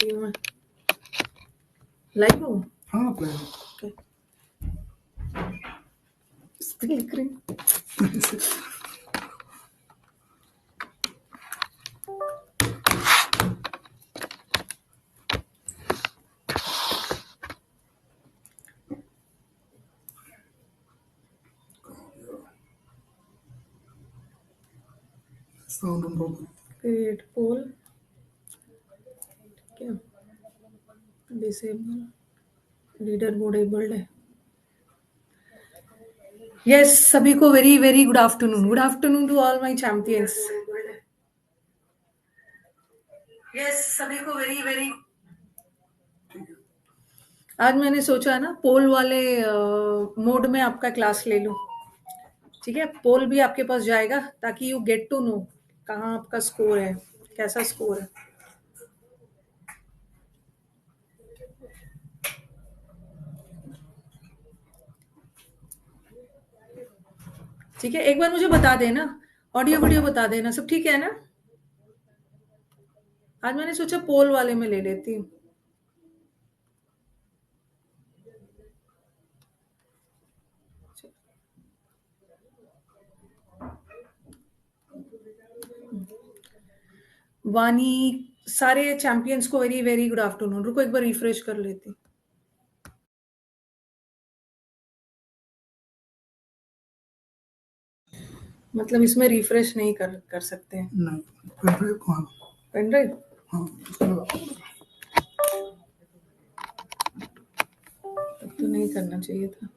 रही हूँ मैं। लाइव हूँ? हाँ प्लान ओके। इस पे क्लिक करें। साउंड ऑन होगा। क्रिएट पोल, क्या डिसेबल, लीडर बोर्ड एबल्ड है। यस, सभी को very very good afternoon. Good afternoon to all my champions. Yes, सभी को वेरी वेरी। आज मैंने सोचा ना पोल वाले मोड में आपका क्लास ले लूं। ठीक है, पोल भी आपके पास जाएगा ताकि यू गेट टू नो कहाँ आपका स्कोर है, कैसा स्कोर है। ठीक है, एक बार मुझे बता देना, ऑडियो वीडियो बता देना, सब ठीक है ना। आज मैंने सोचा पोल वाले में ले लेती हूँ। वानी, सारे चैंपियंस को वेरी वेरी गुड आफ्टरनून। रुको एक बार रिफ्रेश कर लेती हूँ। मतलब इसमें रिफ्रेश नहीं कर सकते हैं? नहीं, पेन ड्राइव हाँ पेन ड्राइव हाँ उसको लगाओ। तब तो नहीं करना चाहिए था।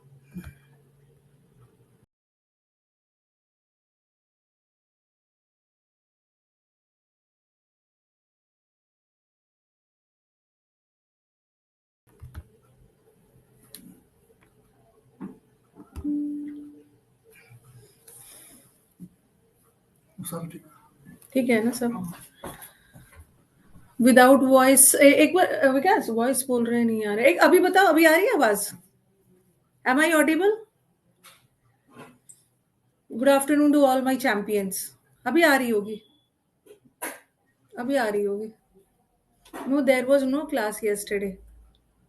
सब ठीक ठीक है ना सब? विदाउट वॉइस एक बार विकास वॉइस बोल रहे नहीं आ रहे। एक अभी बताओ, अभी आ रही है आवाज? Am I audible? Good afternoon to all my champions. अभी आ रही होगी, अभी आ रही होगी। No, there was no class yesterday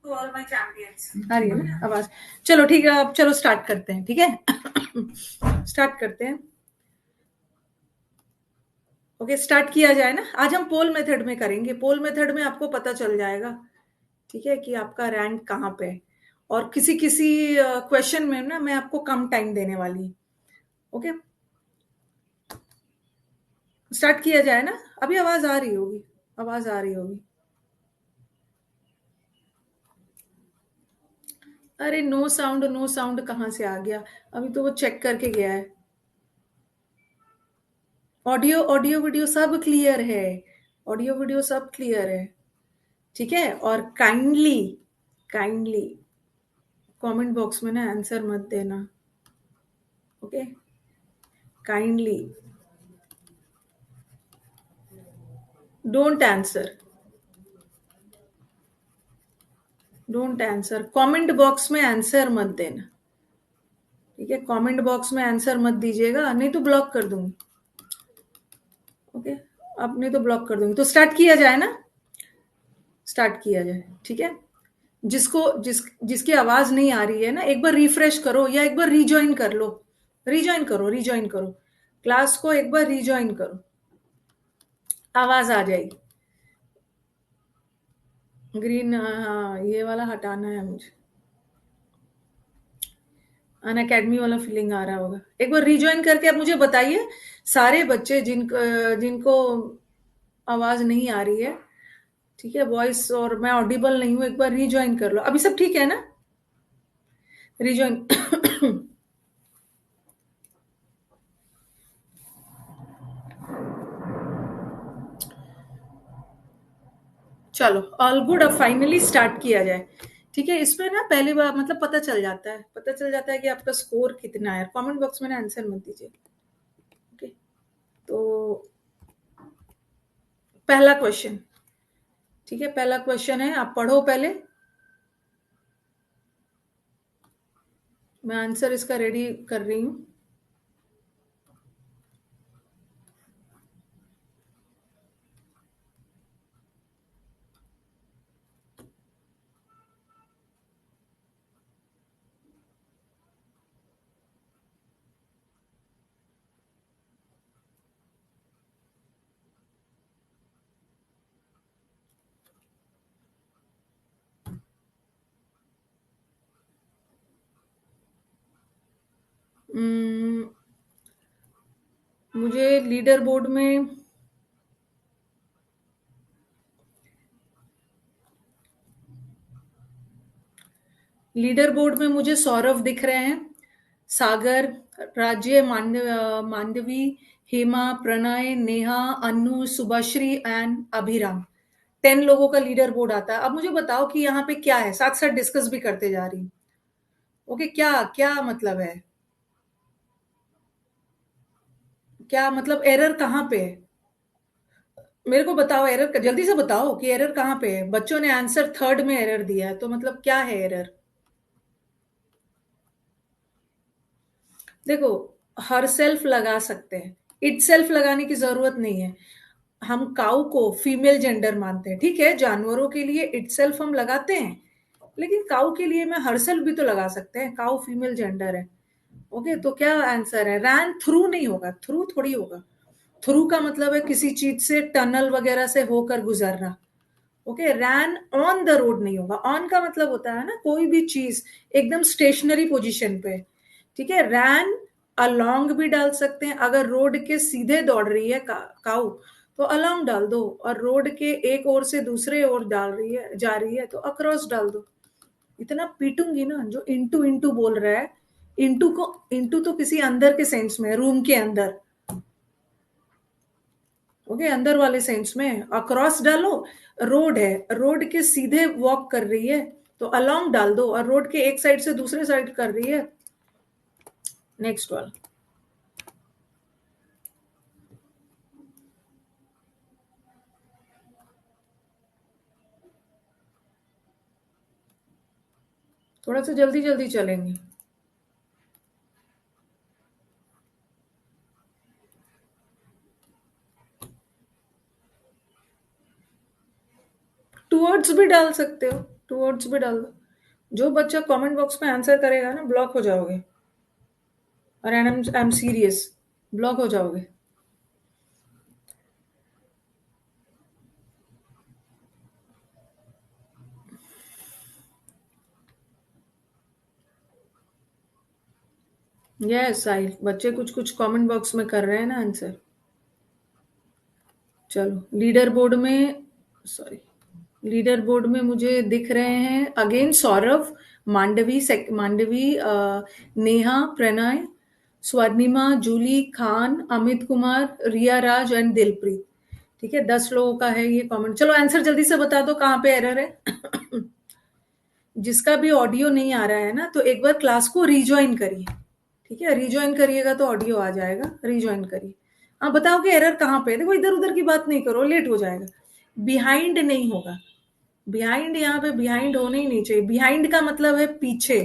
to all my champions. आ रही है ना आवाज? चलो ठीक है, अब चलो स्टार्ट करते हैं। ठीक है स्टार्ट करते हैं। ओके, स्टार्ट किया जाए ना। आज हम पोल मेथड में करेंगे। पोल मेथड में आपको पता चल जाएगा, ठीक है, कि आपका रैंक कहाँ पे है। और किसी किसी क्वेश्चन में ना मैं आपको कम टाइम देने वाली हूँ। ओके, स्टार्ट किया जाए ना। अभी आवाज आ रही होगी, आवाज आ रही होगी। अरे नो साउंड, नो साउंड कहाँ से आ गया? अभी तो वो चेक करके गया है। ऑडियो ऑडियो वीडियो सब क्लियर है, ऑडियो वीडियो सब क्लियर है। ठीक है, और काइंडली काइंडली कमेंट बॉक्स में ना आंसर मत देना। Okay, kindly don't answer, don't answer. Comment box में आंसर मत देना। ठीक है, कमेंट बॉक्स में आंसर मत दीजिएगा, नहीं तो ब्लॉक कर दूंगी। ओके, अब नहीं तो ब्लॉक कर दूंगी। तो स्टार्ट किया जाए ना, स्टार्ट किया जाए। ठीक है, जिसकी आवाज नहीं आ रही है ना, एक बार रिफ्रेश करो या एक बार रिजॉइन कर लो। रिजॉइन करो, रिजॉइन करो, क्लास को एक बार रिजॉइन करो, आवाज आ जाएगी। ग्रीन, हाँ ये वाला हटाना है मुझे। अन अकेडमी वाला फीलिंग आ रहा होगा। एक बार रिजॉइन करके अब मुझे बताइए, सारे बच्चे जिनको आवाज नहीं आ रही है, ठीक है, वॉइस और मैं ऑडिबल नहीं हूं, एक बार रिजॉइन कर लो। अभी सब ठीक है ना? रिजॉइन चलो, ऑल गुड। अब फाइनली स्टार्ट किया जाए। ठीक है, इसमें ना पहली बार मतलब पता चल जाता है, पता चल जाता है कि आपका स्कोर कितना है। कमेंट बॉक्स में ना आंसर मत दीजिए। ओके, तो पहला क्वेश्चन, ठीक है, पहला क्वेश्चन है, आप पढ़ो पहले, मैं आंसर इसका रेडी कर रही हूं। मुझे लीडर बोर्ड में मुझे सौरभ दिख रहे हैं, सागर, राज्य मांडवी, हेमा, प्रणय, नेहा, अनु, सुभाश्री एंड अभिराम। 10 लोगों का लीडर बोर्ड आता है। अब मुझे बताओ कि यहाँ पे क्या है, साथ साथ डिस्कस भी करते जा रही हूँ। ओके, क्या क्या मतलब है, क्या मतलब एरर कहाँ पे है? मेरे को बताओ एरर, जल्दी से बताओ कि एरर कहाँ पे है। बच्चों ने आंसर थर्ड में एरर दिया है, तो मतलब क्या है एरर? देखो, हर सेल्फ लगा सकते हैं, इट सेल्फ लगाने की जरूरत नहीं है। हम काऊ को फीमेल जेंडर मानते हैं, ठीक है, जानवरों के लिए इट सेल्फ हम लगाते हैं, लेकिन काऊ के लिए मैं हर सेल्फ भी तो लगा सकते हैं, काऊ फीमेल जेंडर है। ओके, तो क्या आंसर है? रैन थ्रू नहीं होगा, थ्रू थोड़ी होगा। थ्रू का मतलब है किसी चीज से, टनल वगैरह से होकर गुजरना। Okay, rain on the road नहीं होगा। ऑन का मतलब होता है ना कोई भी चीज एकदम स्टेशनरी पोजीशन पे, ठीक है। रैन अलोंग भी डाल सकते हैं, अगर रोड के सीधे दौड़ रही है काऊ तो अलोंग डाल दो, और रोड के एक ओर से दूसरे ओर जा रही है तो अक्रॉस डाल दो। इतना पीटूंगी ना जो इंटू इंटू बोल रहा है। इंटू तो किसी अंदर के सेंस में, रूम के अंदर। ओके, अंदर वाले सेंस में। अक्रॉस डालो, रोड है, रोड के सीधे वॉक कर रही है तो अलोंग डाल दो, और रोड के एक साइड से दूसरे साइड कर रही है। नेक्स्ट वाला। थोड़ा सा जल्दी जल्दी चलेंगे। टूवर्ड्स भी डाल सकते हो, टूवर्ड्स भी डाल दो। जो बच्चा कमेंट बॉक्स में आंसर करेगा ना, ब्लॉक हो जाओगे। और आई एम सीरियस, ब्लॉक हो जाओगे। यस आई, बच्चे कुछ कुछ कमेंट बॉक्स में कर रहे हैं ना आंसर। चलो, लीडर बोर्ड में, सॉरी, लीडर बोर्ड में मुझे दिख रहे हैं again Saurabh, Mandvi, Neha, Pranay, Swarnima, Julie, Khan, Amit Kumar, Riya Raj and Dilpreet. ठीक है, 10 लोगों का है ये कमेंट। चलो आंसर जल्दी से बता दो कहाँ पे एरर है। जिसका भी ऑडियो नहीं आ रहा है ना, तो एक बार क्लास को रीज्वाइन करिए। ठीक है, रीज्वाइन करिएगा तो ऑडियो आ जाएगा, रीज्वाइन करिए। हाँ, बताओ कि एरर कहाँ पे है। देखो, इधर उधर की बात नहीं करो, लेट हो जाएगा। बिहाइंड नहीं होगा, बिहाइंड यहाँ पे बिहाइंड होना ही नहीं चाहिए। बिहाइंड का मतलब है पीछे।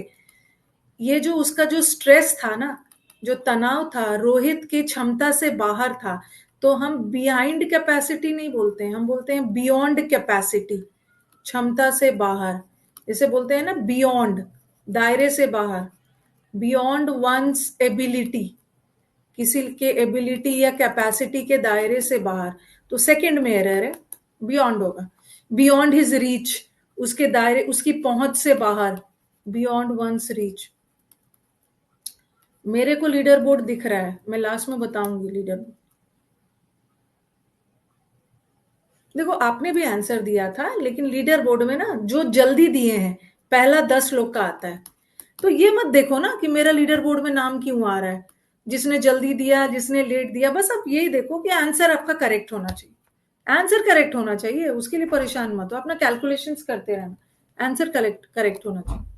ये जो उसका जो स्ट्रेस था ना, जो तनाव था, रोहित की क्षमता से बाहर था, तो हम बिहाइंड कैपेसिटी नहीं बोलते हैं, हम बोलते हैं बियॉन्ड कैपेसिटी, क्षमता से बाहर। जैसे बोलते हैं ना बियॉन्ड, दायरे से बाहर, बियॉन्ड वंस एबिलिटी, किसी के एबिलिटी या कैपेसिटी के दायरे से बाहर। तो सेकंड में एरर है, बियॉन्ड होगा। बियॉन्ड हिज रीच, उसके दायरे, उसकी पहुंच से बाहर, बियॉन्ड वंस रीच। मेरे को लीडर बोर्ड दिख रहा है, मैं लास्ट में बताऊंगी लीडर बोर्ड। देखो, आपने भी आंसर दिया था, लेकिन लीडर बोर्ड में ना जो जल्दी दिए हैं, पहला 10 लोग का आता है। तो ये मत देखो ना कि मेरा लीडर बोर्ड में नाम क्यों आ रहा है, जिसने जल्दी दिया, जिसने लेट दिया। बस आप यही देखो कि आंसर आपका करेक्ट होना चाहिए, आंसर करेक्ट होना चाहिए, उसके लिए परेशान मत हो, अपना कैलकुलेशंस करते रहना, आंसर करेक्ट करेक्ट होना चाहिए।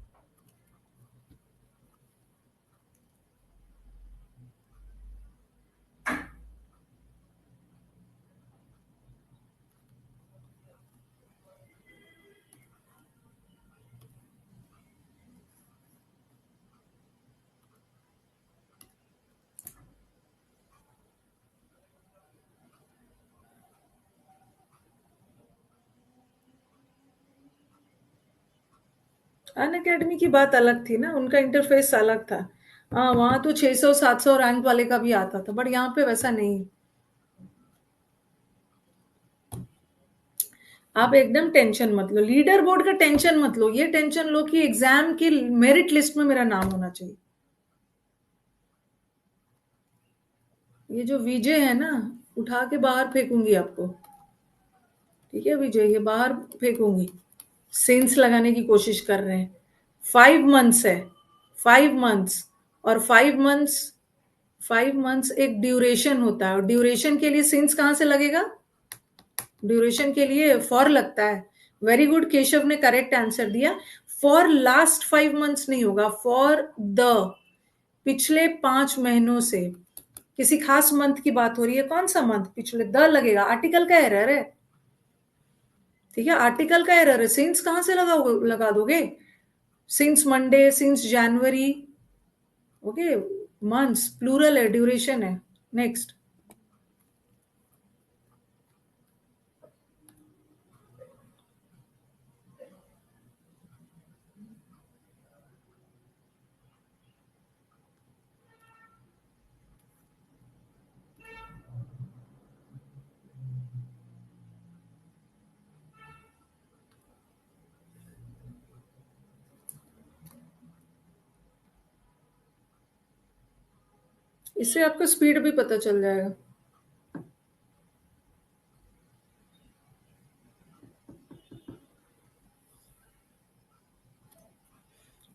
अन अकेडमी की बात अलग थी ना, उनका इंटरफेस अलग था। हाँ, वहां तो 600 700 रैंक वाले का भी आता था, बट यहाँ पे वैसा नहीं। आप एकदम टेंशन मत लो, लीडर बोर्ड का टेंशन मत लो, ये टेंशन लो कि एग्जाम की मेरिट लिस्ट में मेरा नाम होना चाहिए। ये जो विजय है ना, उठा के बाहर फेंकूंगी आपको। ठीक है विजय, ये बाहर फेंकूंगी। सेंस लगाने की कोशिश कर रहे हैं। 5 मंथ्स है, 5 मंथ्स। और 5 मंथ्स, 5 मंथ्स एक ड्यूरेशन होता है, और ड्यूरेशन के लिए सिंस कहां से लगेगा? ड्यूरेशन के लिए फॉर लगता है। वेरी गुड, केशव ने करेक्ट आंसर दिया। फॉर लास्ट 5 मंथ्स नहीं होगा, फॉर द पिछले 5 महीनों से। किसी खास मंथ की बात हो रही है, कौन सा मंथ? पिछले द लगेगा। आर्टिकल का एरर है। ठीक है, आर्टिकल का एरर है। सिंस कहां से लगा दोगे? Since Monday, since January. Okay, months plural है, ड्यूरेशन है। नेक्स्ट। इससे आपको स्पीड भी पता चल जाएगा।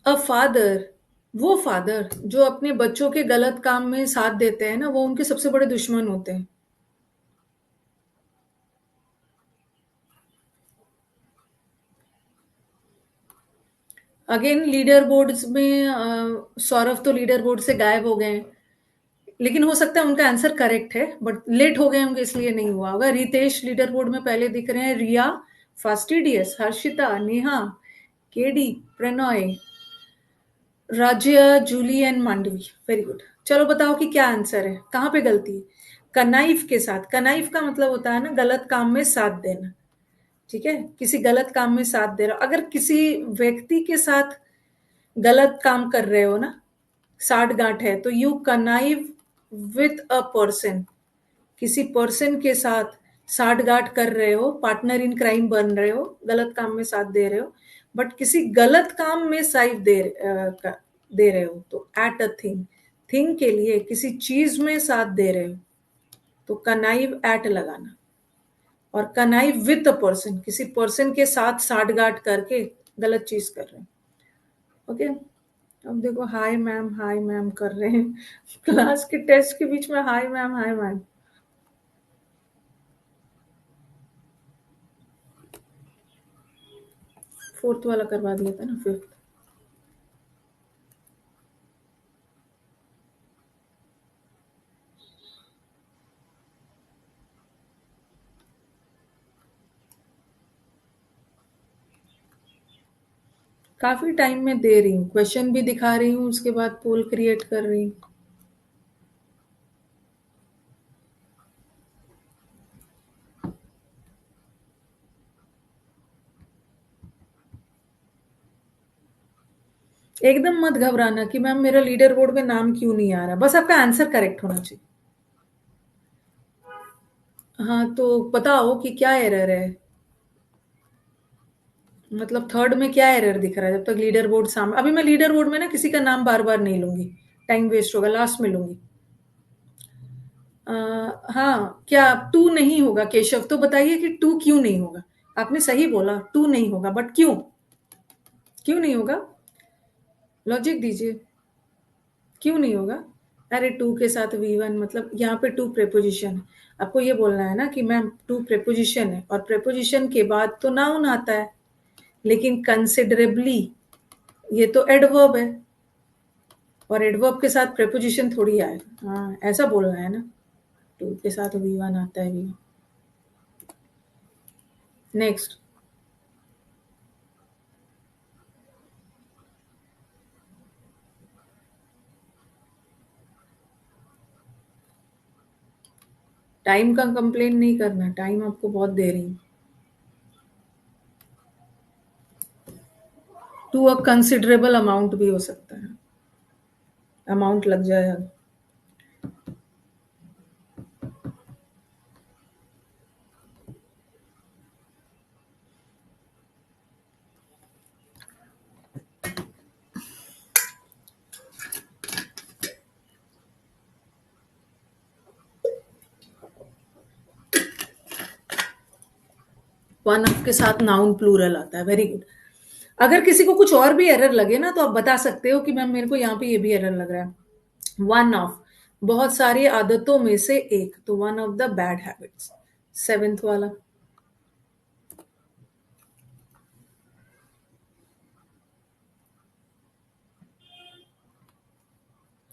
अ फादर, वो फादर जो अपने बच्चों के गलत काम में साथ देते हैं ना, वो उनके सबसे बड़े दुश्मन होते हैं। अगेन लीडर बोर्ड्स में सौरभ तो लीडर बोर्ड से गायब हो गए हैं, लेकिन हो सकता है उनका आंसर करेक्ट है, बट लेट हो गए होंगे इसलिए नहीं हुआ होगा। रितेश लीडर बोर्ड में पहले दिख रहे हैं। Riya, fastidious, Harshita, Neha, KD, Pranoy, Raj, Julie and Mandvi. Very good. चलो बताओ कि क्या आंसर है, कहां पे गलती है? कनाइफ के साथ। कनाइफ का मतलब होता है ना गलत काम में साथ देना। ठीक है, किसी गलत काम में साथ दे रहा हो। अगर किसी व्यक्ति के साथ गलत काम कर रहे हो ना, साठ गांठ है, तो यू कनाइव विथ अ पर्सन। किसी पर्सन के साथ साठ गांठ कर रहे हो, पार्टनर इन क्राइम बन रहे हो, गलत काम में साथ दे रहे हो। बट किसी गलत काम में साइड दे रहे हो, तो एट अ थिंग, थिंग के लिए किसी चीज में साथ दे रहे हो, तो कनाइव एट लगाना। और कनाइव विथ अ पर्सन, किसी पर्सन के साथ साठगांठ करके गलत चीज कर रहे हैं। ओके, अब देखो हाय मैम कर रहे हैं क्लास के टेस्ट के बीच में। Hi ma'am, hi ma'am. Fourth वाला करवा दिया था ना, फिफ्थ। काफी टाइम में दे रही हूँ, क्वेश्चन भी दिखा रही हूँ, उसके बाद पोल क्रिएट कर रही हूँ। एकदम मत घबराना कि मैम मेरा लीडर बोर्ड में नाम क्यों नहीं आ रहा, बस आपका आंसर करेक्ट होना चाहिए। हाँ, तो बताओ कि क्या एरर है। मतलब थर्ड में क्या एरर दिख रहा है? जब तक लीडर बोर्ड सामने, अभी मैं लीडर बोर्ड में ना किसी का नाम बार बार नहीं लूंगी, टाइम वेस्ट होगा, लास्ट में लूंगी। हाँ, क्या टू नहीं होगा? केशव तो बताइए कि टू क्यों नहीं होगा। आपने सही बोला टू नहीं होगा, बट क्यों? क्यों नहीं होगा? लॉजिक दीजिए, क्यों नहीं होगा? अरे टू के साथ V1, मतलब यहाँ पे टू प्रेपोजिशन है। आपको ये बोलना है ना कि मैम टू प्रेपोजिशन है, और प्रेपोजिशन के बाद तो नाउन आता है, लेकिन कंसिडरेबली ये तो एडवर्ब है, और एडवर्ब के साथ प्रेपोजिशन थोड़ी आएगा। हाँ, ऐसा बोलना है ना। टू के साथ V1 आता है। V1। नेक्स्ट। टाइम का कंप्लेन नहीं करना, टाइम आपको बहुत दे रही हूँ। टू अ कंसिडरेबल अमाउंट भी हो सकता है, अमाउंट लग जाएगा। वन ऑफ के साथ नाउन प्लूरल आता है। Very good. अगर किसी को कुछ और भी एरर लगे ना तो आप बता सकते हो कि मैम मेरे को यहाँ पे ये भी एरर लग रहा है। वन ऑफ बहुत सारी आदतों में से एक, तो one of the bad habits. Seventh वाला,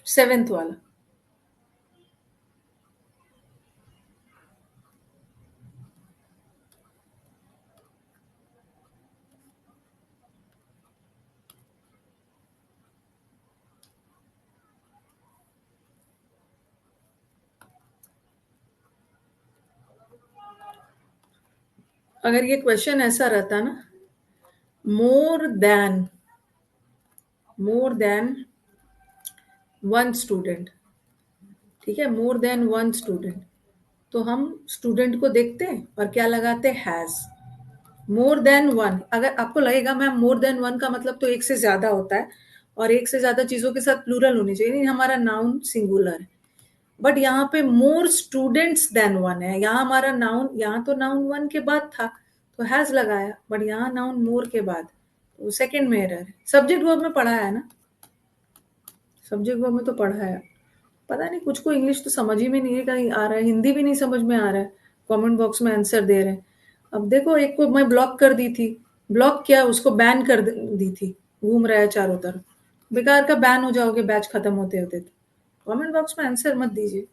सेवेंथ वाला। अगर ये क्वेश्चन ऐसा रहता ना, मोर देन वन स्टूडेंट, ठीक है, मोर देन वन स्टूडेंट, तो हम स्टूडेंट को देखते हैं और क्या लगाते, हैज। मोर देन वन, अगर आपको लगेगा मैम मोर देन वन का मतलब तो एक से ज्यादा होता है और एक से ज्यादा चीजों के साथ प्लूरल होनी चाहिए, नहीं हमारा नाउन सिंगुलर है। बट यहाँ पे मोर स्टूडेंट्स देन वन है, यहाँ हमारा नाउन, यहाँ तो नाउन वन के बाद था तो हैज लगाया, बट यहाँ नाउन मोर के बाद, तो सेकंड में एरर है। सब्जेक्ट वर्ब में पढ़ा है ना, सब्जेक्ट वर्ब में तो पढ़ा है। पता नहीं कुछ को इंग्लिश तो समझ ही में नहीं है, कहीं आ रहा है, हिंदी भी नहीं समझ में आ रहा है, कमेंट बॉक्स में आंसर दे रहे हैं। अब देखो, एक को मैं ब्लॉक कर दी थी, ब्लॉक किया, उसको बैन कर दी थी, घूम रहा है चारों तरफ, बेकार का बैन हो जाओगे बैच खत्म होते होते। तो कमेंट बॉक्स में आंसर मत दीजिए।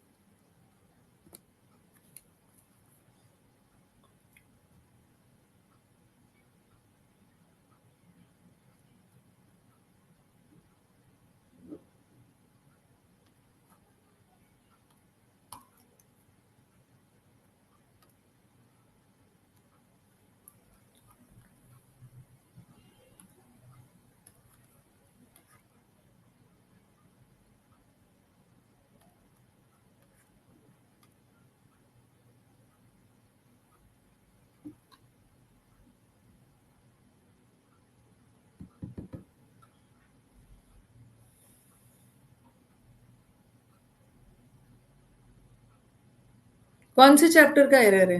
कौन से चैप्टर का एरर है,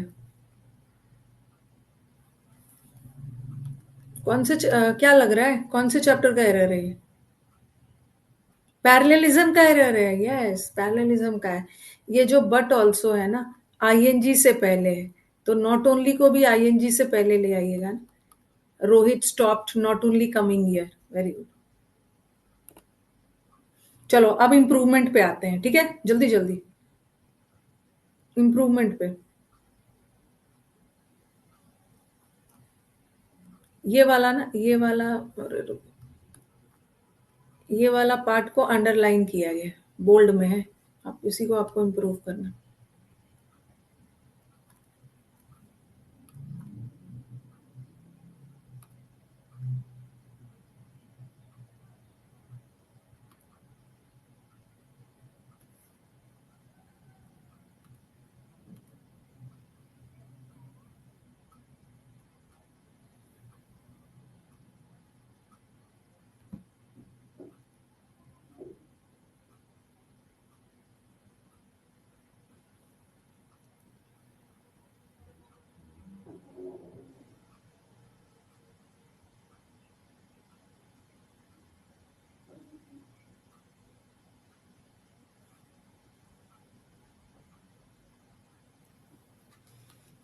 क्या लग रहा है, कौन से चैप्टर का एरर है ये? पैरेललिज्म का एरर है, यस पैरेललिज्म का है। ये जो बट ऑल्सो है ना, आईएनजी से पहले है, तो नॉट ओनली को भी आईएनजी से पहले ले आइएगा ना। Rohit stopped not only coming year. Very good. चलो अब इम्प्रूवमेंट पे आते हैं, ठीक है, जल्दी जल्दी इम्प्रूवमेंट पे। ये वाला ना, ये वाला, अरे रुको, ये वाला पार्ट को अंडरलाइन किया गया, बोल्ड में है, आप इसी को आपको इम्प्रूव करना।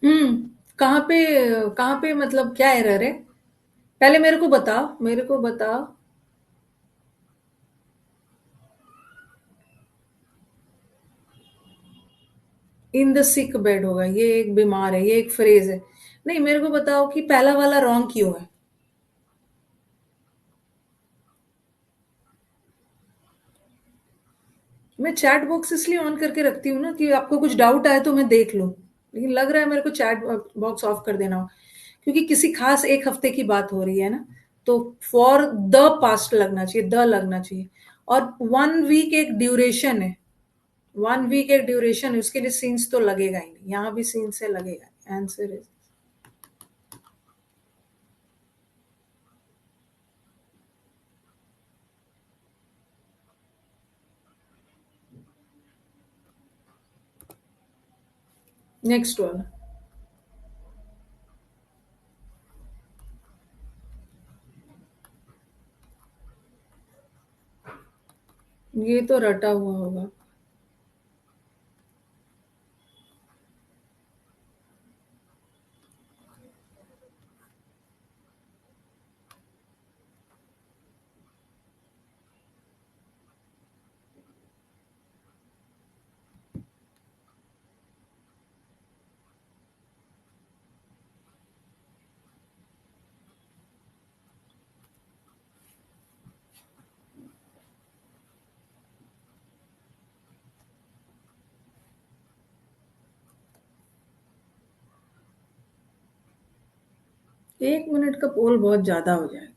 हम्म। कहाँ पे मतलब क्या एरर है, पहले मेरे को बताओ, मेरे को बताओ। इन द सिक बेड होगा, ये एक बीमार है, ये एक फ्रेज है। नहीं, मेरे को बताओ कि पहला वाला रॉन्ग क्यों है। मैं चैट बॉक्स इसलिए ऑन करके रखती हूँ ना कि आपको कुछ डाउट आए तो मैं देख लूँ, लेकिन लग रहा है मेरे को चैट बॉक्स ऑफ कर देना हो, क्योंकि किसी खास एक हफ्ते की बात हो रही है ना, तो फॉर द पास्ट लगना चाहिए, द लगना चाहिए। और वन वीक एक ड्यूरेशन है, वन वीक एक ड्यूरेशन है, उसके लिए सीन्स तो लगेगा ही नहीं, यहाँ भी सीन्स से लगेगा। आंसर इज नेक्स्ट वाला। ये तो रटा हुआ होगा। एक मिनट का पोल बहुत ज्यादा हो जाएगा।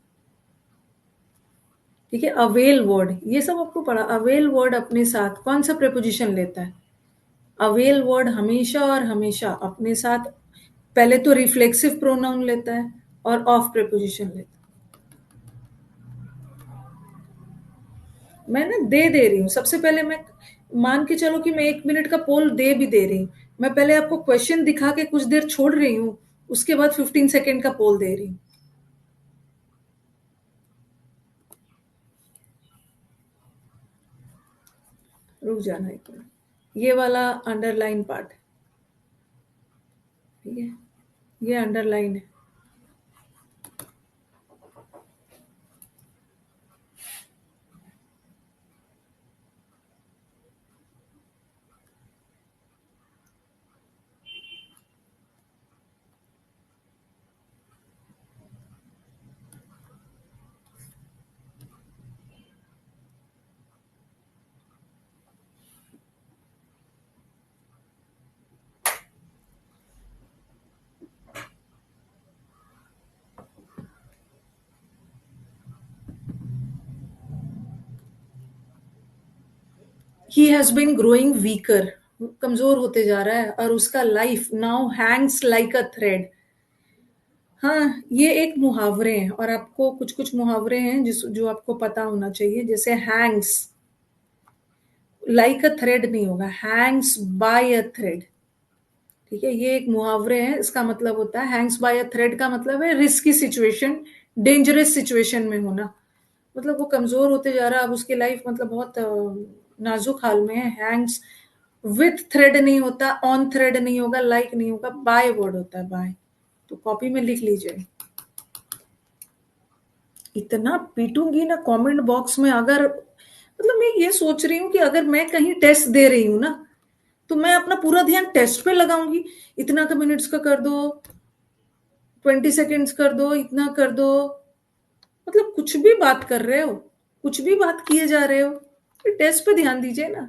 ठीक है, अवेल वर्ड, ये सब आपको पढ़ा। अवेल वर्ड अपने साथ कौन सा प्रेपोजिशन लेता है? अवेल वर्ड हमेशा और हमेशा अपने साथ पहले तो रिफ्लेक्सिव प्रोनाउन लेता है और ऑफ प्रेपोजिशन लेता है। मैं ना दे रही हूँ सबसे पहले। मैं मान के चलो कि मैं एक मिनट का पोल दे भी दे रही हूँ। मैं पहले आपको क्वेश्चन दिखा के कुछ देर छोड़ रही हूँ, उसके बाद 15 सेकेंड का पोल दे रही हूँ। रुक जाना एक मिनट। ये वाला अंडरलाइन पार्ट, ठीक है, ये अंडरलाइन है। He has been growing weaker, कमजोर होते जा रहा है, और उसका life now hangs like a thread. हाँ, ये एक मुहावरे हैं, और आपको कुछ कुछ मुहावरे हैं जो आपको पता होना चाहिए। जैसे हैंग्स लाइक अ थ्रेड नहीं होगा, हैंग्स बाय अ थ्रेड। ठीक है, ये एक मुहावरे हैं। इसका मतलब होता है हैंग्स बाय अ थ्रेड का मतलब है रिस्की सिचुएशन, डेंजरस सिचुएशन में होना। मतलब वो कमजोर होते जा रहा है, अब उसकी लाइफ मतलब बहुत नाजुक हाल में है। हैंग्स विथ थ्रेड नहीं होता, ऑन थ्रेड नहीं होगा, लाइक नहीं होगा, बाय वर्ड होता है, बाय। तो कॉपी में लिख लीजिए। इतना पीटूंगी ना कमेंट बॉक्स में। अगर मतलब मैं ये सोच रही हूँ कि अगर मैं कहीं टेस्ट दे रही हूँ ना, तो मैं अपना पूरा ध्यान टेस्ट पे लगाऊंगी। इतना का मिनट्स का कर दो, 20 सेकेंड्स कर दो, इतना कर दो। मतलब कुछ भी बात कर रहे हो, कुछ भी बात किए जा रहे हो, टेस्ट पे ध्यान दीजिए ना।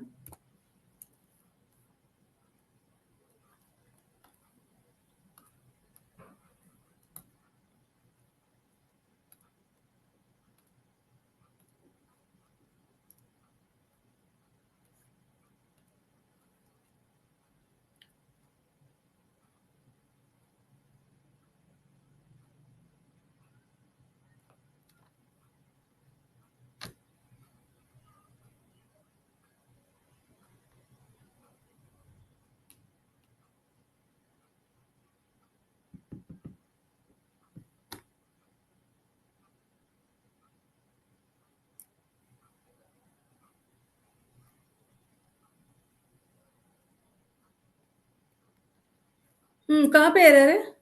कहाँ पे एरर है?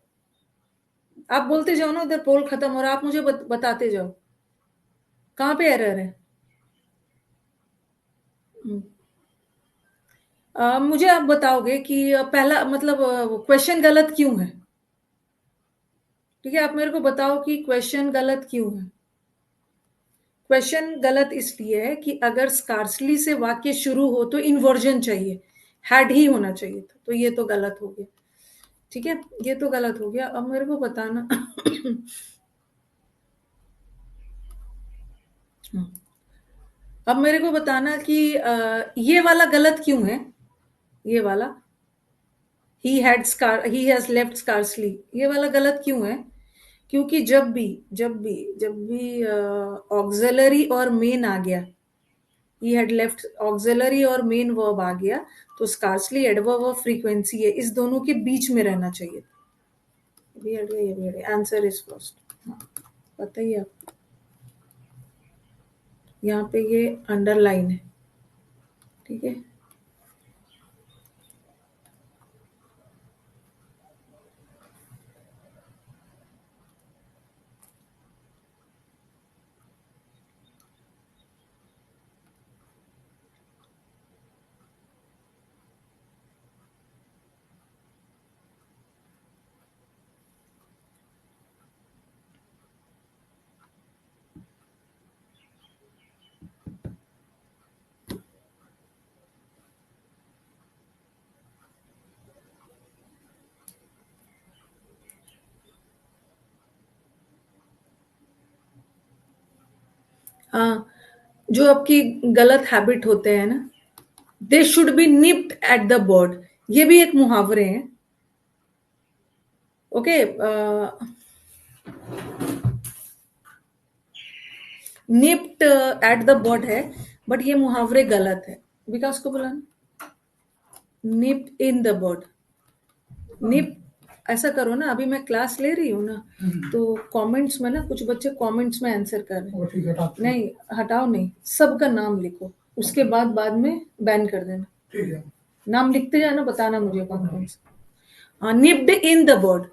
आप बोलते जाओ ना, उधर पोल खत्म हो रहा है, आप मुझे बताते जाओ कहाँ पे एरर है। हम्म, मुझे आप बताओगे कि पहला मतलब क्वेश्चन गलत क्यों है? ठीक है, आप मेरे को बताओ कि क्वेश्चन गलत क्यों है। क्वेश्चन गलत इसलिए है कि अगर स्कार्सली से वाक्य शुरू हो तो इन्वर्जन चाहिए, हैड ही होना चाहिए था, तो ये तो गलत हो गया। ठीक है, ये तो गलत हो गया। अब मेरे को बताना अब मेरे को बताना कि ये वाला गलत क्यों है। ये वाला ही हैज लेफ्ट स्कार्सली, ये वाला गलत क्यों है? क्योंकि जब भी ऑक्सिलरी और मेन आ गया, ही हैड लेफ्ट ऑक्सिलरी और मेन वर्ब आ गया, तो स्कार्सली एडवर्ब ऑफ फ्रीक्वेंसी है, इस दोनों के बीच में रहना चाहिए। ये भी हट गया, ये भी हट गया, आंसर इज फर्स्ट। हाँ, बताइए आप। यहाँ पे ये अंडरलाइन है। ठीक है। हाँ, जो आपकी गलत हैबिट होते हैं ना, they should be nipped at the bird, ये भी एक मुहावरे हैं। Okay, nipped at the bird है, बट ये मुहावरे गलत है। विकास को बुलाना। निप इन द बर्ड, निप। ऐसा करो ना, अभी मैं क्लास ले रही हूँ ना, तो कमेंट्स में ना कुछ बच्चे कमेंट्स में आंसर कर रहे हैं। ठीक है, हटाते हैं। नहीं, हटाओ नहीं, सबका नाम लिखो, उसके बाद में बैन कर देना। ठीक है। नाम लिखते जाना, बताना मुझे कौन कौन सा। हाँ, निप्ड इन द बर्ड,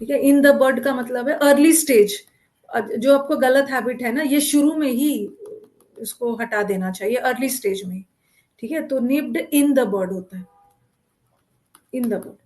ठीक है। इन द बर्ड का मतलब है अर्ली स्टेज। जो आपको गलत हैबिट है ना, ये शुरू में ही इसको हटा देना चाहिए, अर्ली स्टेज में, ठीक है। तो निप्ड इन द बर्ड होता है, इन द बर्ड।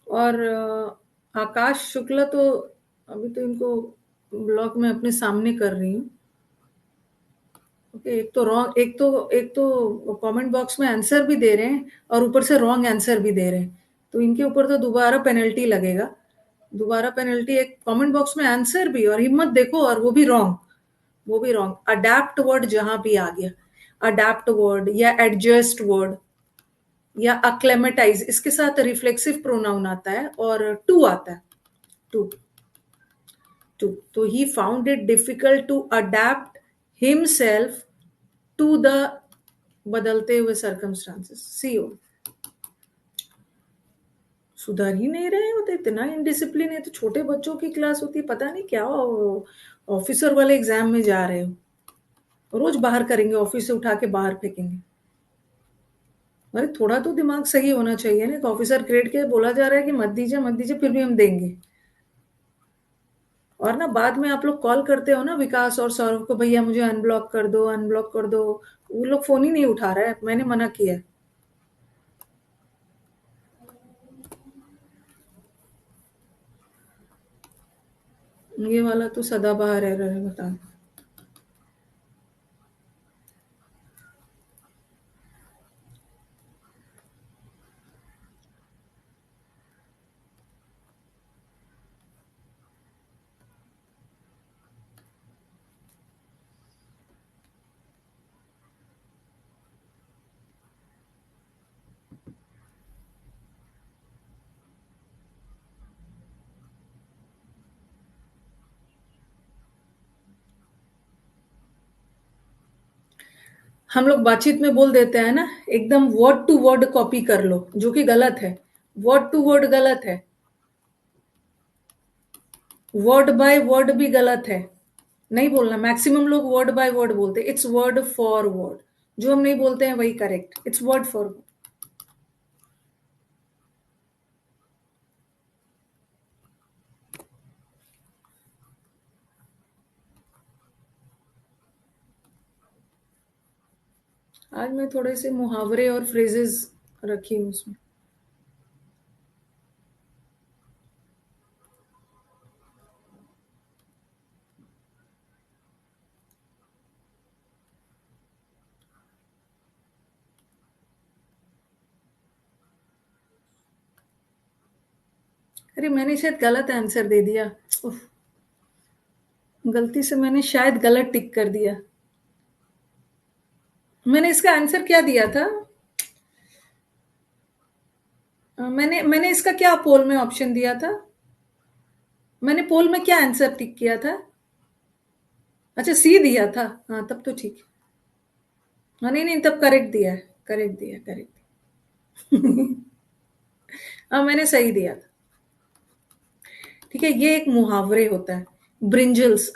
और आकाश शुक्ला तो अभी तो इनको ब्लॉग में अपने सामने कर रही हूँ। ओके, एक तो कमेंट बॉक्स में आंसर भी दे रहे हैं और ऊपर से रॉन्ग आंसर भी दे रहे हैं, तो इनके ऊपर तो दोबारा पेनल्टी लगेगा। दोबारा पेनल्टी, एक कमेंट बॉक्स में आंसर भी और हिम्मत देखो, और वो भी रॉन्ग, वो भी रॉन्ग। अडेप्ट वर्ड जहां भी आ गया, अडेप्ट वर्ड या एडजस्ट वर्ड या अक्लेमेटाइज, इसके साथ रिफ्लेक्सिव प्रोनाउन आता है और टू आता है, टू, टू। तो he found it difficult to adapt himself to the बदलते हुए सर्कमस्टांसेस। सीओ, सुधर ही नहीं रहे होते, इतना इनडिसिप्लिन है। तो छोटे बच्चों की क्लास होती है, पता नहीं क्या ऑफिसर वाले एग्जाम में जा रहे हो, रोज बाहर करेंगे, ऑफिस से उठा के बाहर फेंकेंगे। अरे थोड़ा तो दिमाग सही होना चाहिए ना। एक ऑफिसर ग्रेड के बोला जा रहा है कि मत दीजिए मत दीजिए, फिर भी हम देंगे। और ना बाद में आप लोग कॉल करते हो ना विकास और सौरभ को, भैया मुझे अनब्लॉक कर दो, अनब्लॉक कर दो, वो लोग फोन ही नहीं उठा रहा है, मैंने मना किया है। ये वाला तो सदाबहार एरर है, बता। हम लोग बातचीत में बोल देते हैं ना, एकदम वर्ड टू वर्ड कॉपी कर लो, जो कि गलत है। वर्ड टू वर्ड गलत है, वर्ड बाय वर्ड भी गलत है। नहीं बोलना, मैक्सिमम लोग वर्ड बाय वर्ड बोलते हैं, इट्स वर्ड फॉर वर्ड। जो हम नहीं बोलते हैं वही correct, it's word for word. आज मैं थोड़े से मुहावरे और फ्रेजेस रखी हूँ उसमें। अरे मैंने शायद गलत आंसर दे दिया। उफ, गलती से मैंने शायद गलत टिक कर दिया। मैंने इसका आंसर क्या दिया था? मैंने मैंने इसका क्या पोल में ऑप्शन दिया था? मैंने पोल में क्या आंसर टिक किया था? अच्छा, सी दिया था। हाँ, तब तो ठीक है। हाँ, नहीं नहीं, तब करेक्ट दिया है, करेक्ट दिया, करेक्ट। हाँ, मैंने सही दिया था। ठीक है, ये एक मुहावरे होता है। ब्रिंजल्स,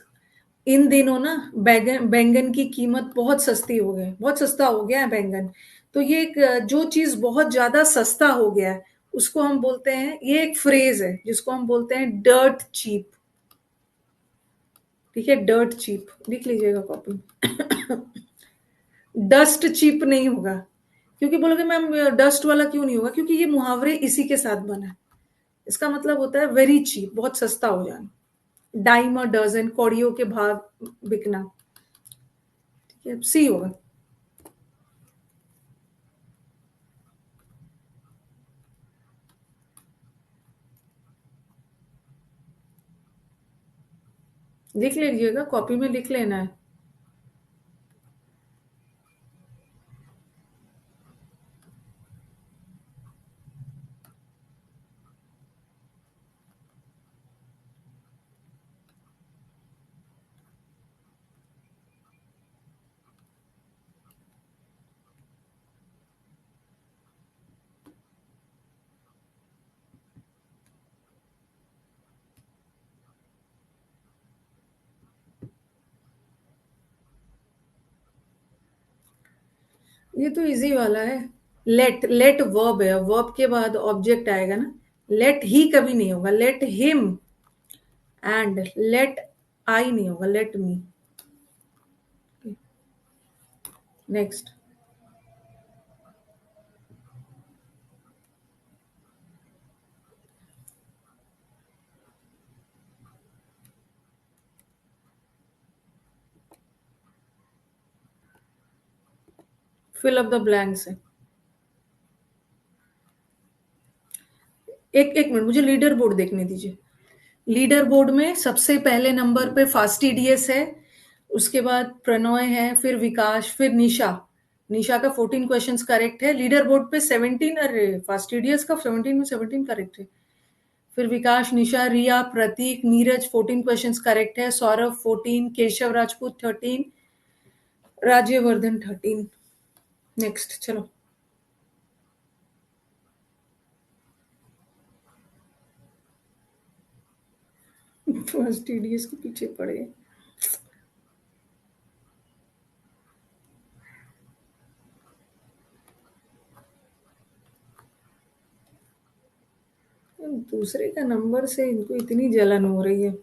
इन दिनों ना बैंगन बैंगन की कीमत बहुत सस्ती हो गई, बहुत सस्ता हो गया है बैंगन। तो ये एक जो चीज बहुत ज्यादा सस्ता हो गया है, उसको हम बोलते हैं, ये एक फ्रेज है जिसको हम बोलते हैं डर्ट चीप। ठीक है, डर्ट चीप लिख लीजिएगा कॉपी में। डस्ट चीप नहीं होगा। क्योंकि बोलोगे मैम डस्ट वाला क्यों नहीं होगा? क्योंकि ये मुहावरे इसी के साथ बना है। इसका मतलब होता है वेरी चीप, बहुत सस्ता हो जाना। डाइम और डजन, कौड़ियों के भाव बिकना। ठीक है, सी होगा। लिख लीजिएगा, कॉपी में लिख लेना है। ये तो इजी वाला है। लेट, लेट वर्ब है, वर्ब के बाद ऑब्जेक्ट आएगा ना। लेट ही कभी नहीं होगा, let him. And let I नहीं होगा, let me. Next. Fill up the blanks है। एक एक मिनट, मुझे लीडर बोर्ड देखने दीजिए। लीडर बोर्ड में सबसे पहले नंबर पे फास्टी डीएस है, उसके बाद प्रणॉय है, फिर विकास, फिर निशा। निशा का 14 क्वेश्चंस करेक्ट है। लीडर बोर्ड पे 17, अरे फास्टी डीएस का 17 में 17 करेक्ट है। फिर विकास, निशा, रिया, प्रतीक, नीरज 14 क्वेश्चंस करेक्ट है। सौरभ 14, केशव राजपूत 13, राज्यवर्धन 13। नेक्स्ट चलो। फर्स्ट टीडीएस के पीछे पड़े। दूसरे का नंबर से इनको इतनी जलन हो रही है।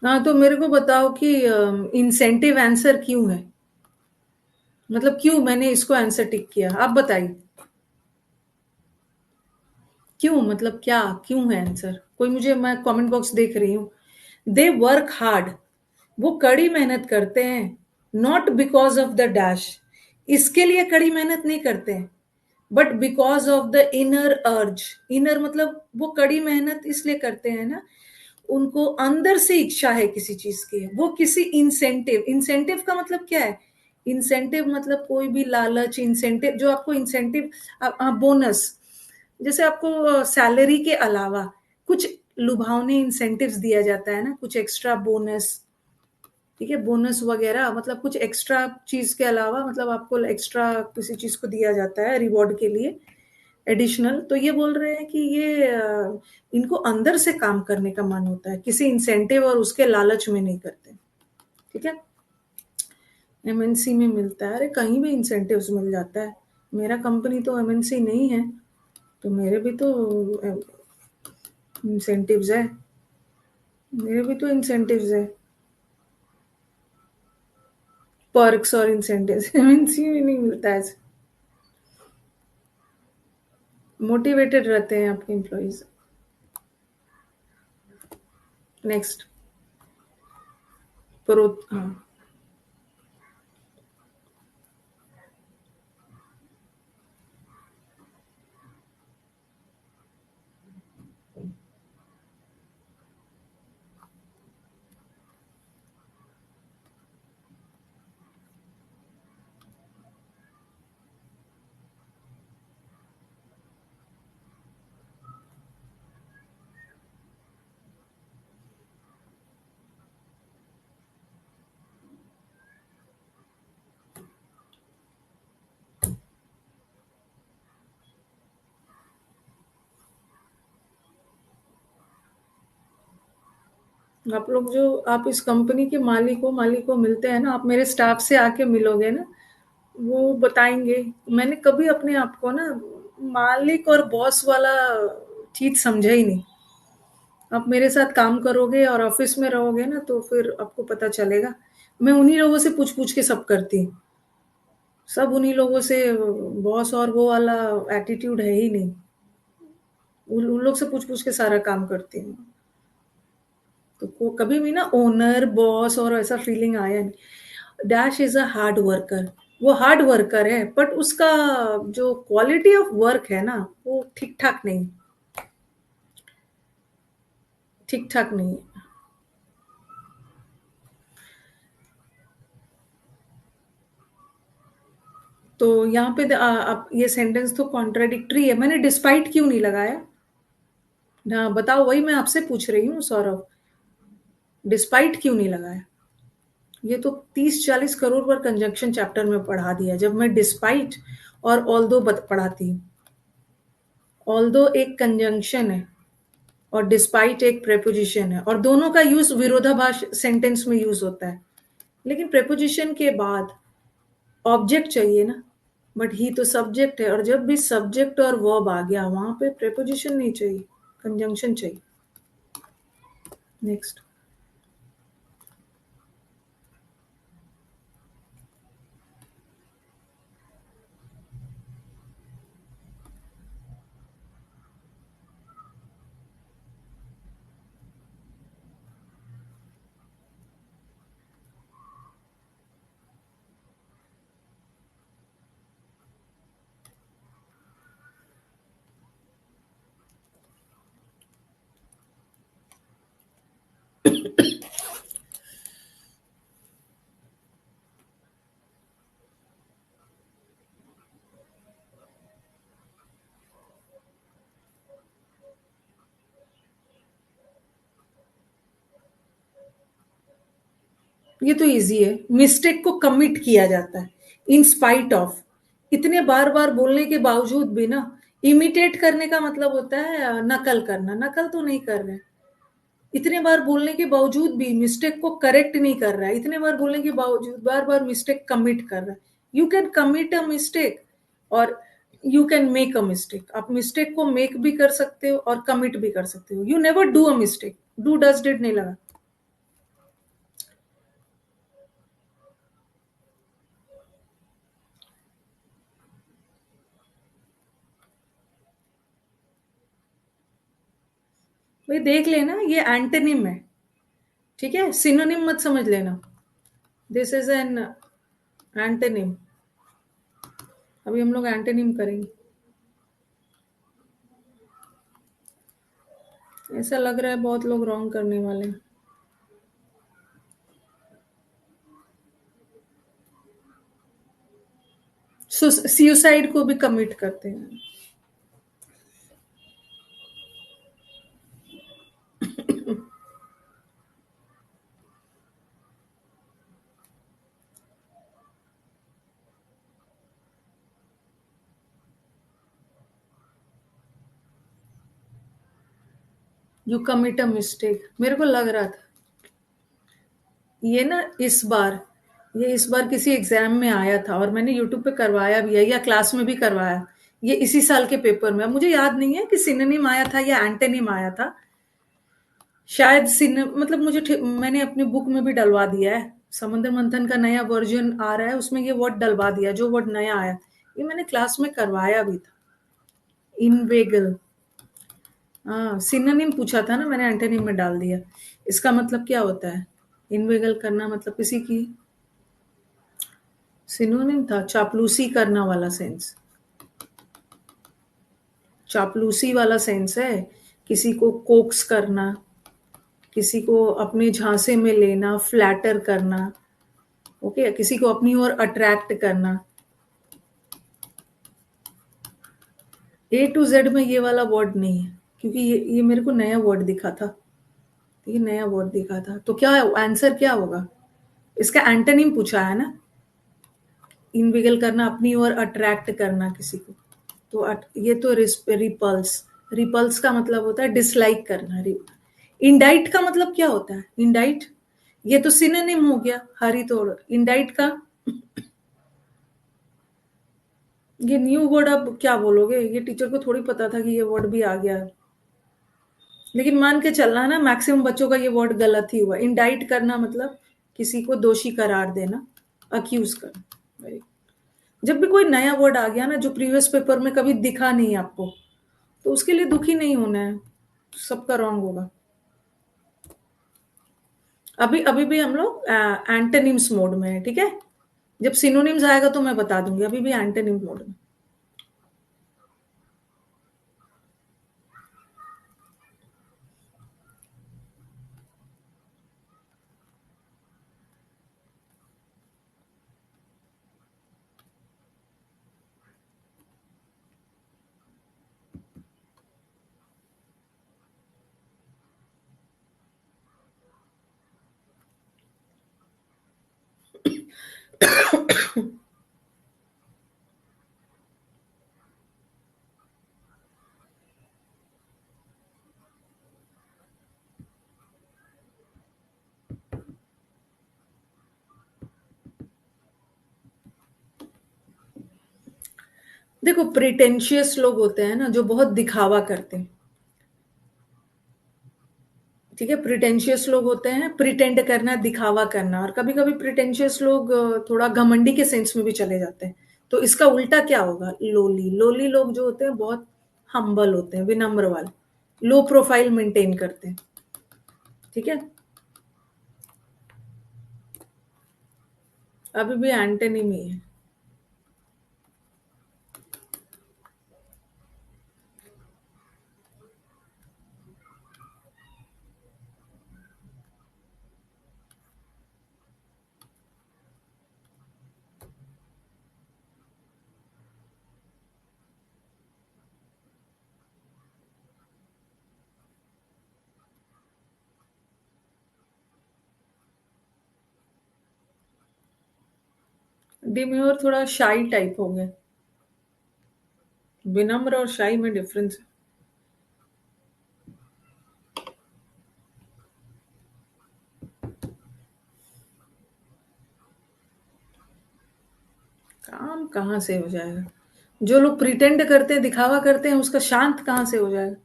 हाँ, तो मेरे को बताओ कि इंसेंटिव आंसर क्यों है? मतलब क्यों मैंने इसको आंसर टिक किया, आप बताइए। क्यों, मतलब क्या, क्यों है आंसर? कोई मुझे, मैं कमेंट बॉक्स देख रही हूँ। दे वर्क हार्ड, वो कड़ी मेहनत करते हैं। Not because of the dash, इसके लिए कड़ी मेहनत नहीं करते हैं, but because of the inner अर्ज। इनर मतलब वो कड़ी मेहनत इसलिए करते हैं ना, उनको अंदर से इच्छा है किसी चीज की, वो किसी इंसेंटिव, इंसेंटिव का मतलब क्या है? इंसेंटिव मतलब कोई भी लालच, इंसेंटिव जो आपको इंसेंटिव, बोनस, जैसे आपको सैलरी के अलावा कुछ लुभावने इंसेंटिव्स दिया जाता है ना, कुछ एक्स्ट्रा बोनस। ठीक है, बोनस वगैरह मतलब कुछ एक्स्ट्रा चीज के अलावा, मतलब आपको एक्स्ट्रा किसी चीज को दिया जाता है रिवॉर्ड के लिए, एडिशनल। तो ये बोल रहे हैं कि ये इनको अंदर से काम करने का मन होता है, किसी इंसेंटिव और उसके लालच में नहीं करते। ठीक है, एमएनसी में मिलता है, अरे कहीं भी इंसेंटिव्स मिल जाता है। मेरा कंपनी तो एमएनसी नहीं है, तो मेरे भी तो इंसेंटिव्स है, मेरे भी तो इंसेंटिव्स है, पर्क्स और इंसेंटिव्स एमएनसी में नहीं मिलता है। मोटिवेटेड रहते हैं आपके एम्प्लॉइज। नेक्स्ट, प्रो हाँ, आप लोग जो आप इस कंपनी के मालिक को मिलते हैं ना, आप मेरे स्टाफ से आके मिलोगे ना, वो बताएंगे। मैंने कभी अपने आप को ना मालिक और बॉस वाला चीज समझा ही नहीं। आप मेरे साथ काम करोगे और ऑफिस में रहोगे ना, तो फिर आपको पता चलेगा। मैं उन्हीं लोगों से पूछ पूछ के सब करती हूँ, सब उन्हीं लोगों से। बॉस और वो वाला एटीट्यूड है ही नहीं। उन लोग से पूछ पूछ के सारा काम करती हूँ। तो को कभी भी ना ओनर बॉस और ऐसा फीलिंग आया नहीं। Dash is a hard worker, वो हार्ड वर्कर है, बट उसका जो क्वालिटी ऑफ वर्क है ना, वो ठीक ठाक नहीं, ठीक ठाक नहीं है। तो यहाँ पे आप ये सेंटेंस तो कॉन्ट्राडिक्टरी है, मैंने डिस्पाइट क्यों नहीं लगाया? हाँ बताओ, वही मैं आपसे पूछ रही हूँ सौरभ, डिस्पाइट क्यों नहीं लगाया? ये तो 30-40 करोड़ पर कंजंक्शन चैप्टर में पढ़ा दिया, जब मैं डिस्पाइट और ऑल्दो पढ़ाती हूँ। ऑल्दो एक कंजंक्शन है और डिस्पाइट एक प्रेपोजिशन है, और दोनों का यूज विरोधाभास सेंटेंस में यूज होता है। लेकिन प्रेपोजिशन के बाद ऑब्जेक्ट चाहिए ना, बट ही तो सब्जेक्ट है, और जब भी सब्जेक्ट और वर्ब आ गया, वहां पे प्रेपोजिशन नहीं चाहिए, कंजंक्शन चाहिए। नेक्स्ट, ये तो इजी है। मिस्टेक को कमिट किया जाता है इन स्पाइट ऑफ। इतने बार बार बोलने के बावजूद भी ना, इमिटेट करने का मतलब होता है नकल करना, नकल तो नहीं कर रहे। इतने बार बोलने के बावजूद भी मिस्टेक को करेक्ट नहीं कर रहा है, इतने बार बोलने के बावजूद बार बार मिस्टेक कमिट कर रहा है। You can commit a mistake और you can make a mistake. आप मिस्टेक को मेक भी कर सकते हो और कमिट भी कर सकते हो। You never do a mistake, do does did नहीं लगा। भाई देख लेना, ये एंटोनिम है, ठीक है? सिनोनिम मत समझ लेना। This is an antonym. अभी हम लोग एंटोनिम करेंगे। ऐसा लग रहा है बहुत लोग रॉन्ग करने वाले हैं। सुसाइड को भी कमिट करते हैं। यू कमिट अ मिस्टेक, मेरे को लग रहा था ये ना इस बार किसी एग्जाम में आया था, और मैंने यूट्यूब पे करवाया भी है या क्लास में भी करवाया। ये इसी साल के पेपर में, अब मुझे याद नहीं है कि सिनोनिम आया था या एंटोनिम आया था, शायद मतलब मैंने अपनी बुक में भी डलवा दिया है। समुद्र मंथन का नया वर्जन आ रहा है, उसमें ये वर्ड डलवा दिया, जो वर्ड नया आया। ये मैंने क्लास में करवाया भी था। इनवेगल, हाँ सिनोनिम पूछा था ना, मैंने एंटोनिम में डाल दिया। इसका मतलब क्या होता है? इनवेगल करना मतलब किसी की, सिनोनिम था चापलूसी करना वाला सेंस। चापलूसी वाला सेंस है, किसी को कोक्स करना, किसी को अपने झांसे में लेना, फ्लैटर करना। ओके, किसी को अपनी ओर अट्रैक्ट करना। ए टू जेड में ये वाला वर्ड नहीं है, क्योंकि ये मेरे को नया वर्ड दिखा था। ये नया वर्ड दिखा था, तो क्या आंसर क्या होगा? इसका एंटोनिम पूछा है ना। इनविगल करना, अपनी ओर अट्रैक्ट करना किसी को। तो ये तो रिपल्स। रिपल्स का मतलब होता है डिसलाइक करना। इंडाइट का मतलब क्या होता है? इंडाइट, ये तो सिनोनिम हो गया। हरी तोड़, इंडाइट का ये न्यू वर्ड। अब क्या बोलोगे? ये टीचर को थोड़ी पता था कि ये वर्ड भी आ गया है। लेकिन मान के चलना ना, मैक्सिमम बच्चों का ये वर्ड गलत ही हुआ। इंडाइट करना मतलब किसी को दोषी करार देना, अक्यूज करना। Very good. जब भी कोई नया वर्ड आ गया ना, जो प्रीवियस पेपर में कभी दिखा नहीं आपको, तो उसके लिए दुखी नहीं होना है। सबका रॉन्ग होगा। अभी अभी भी हम लोग एंटोनिम्स मोड में है, ठीक है। जब सिनोनिम्स आएगा तो मैं बता दूंगी, अभी भी एंटोनिम मोड में। देखो, प्रिटेंशियस लोग होते हैं ना, जो बहुत दिखावा करते हैं। ठीक है, प्रिटेंशियस लोग होते हैं, प्रिटेंड करना, दिखावा करना। और कभी कभी प्रिटेंशियस लोग थोड़ा घमंडी के सेंस में भी चले जाते हैं। तो इसका उल्टा क्या होगा? लोली। लोली लोग जो होते हैं बहुत हम्बल होते हैं, विनम्र वाले, लो प्रोफाइल मेंटेन करते हैं। ठीक है, अभी भी एंटोनिम ही है। डिम्योर थोड़ा शाई टाइप हो गया। विनम्र और शाई में डिफरेंस है। काम कहाँ से हो जाएगा? जो लोग प्रिटेंड करते हैं, दिखावा करते हैं, उसका शांत कहाँ से हो जाएगा?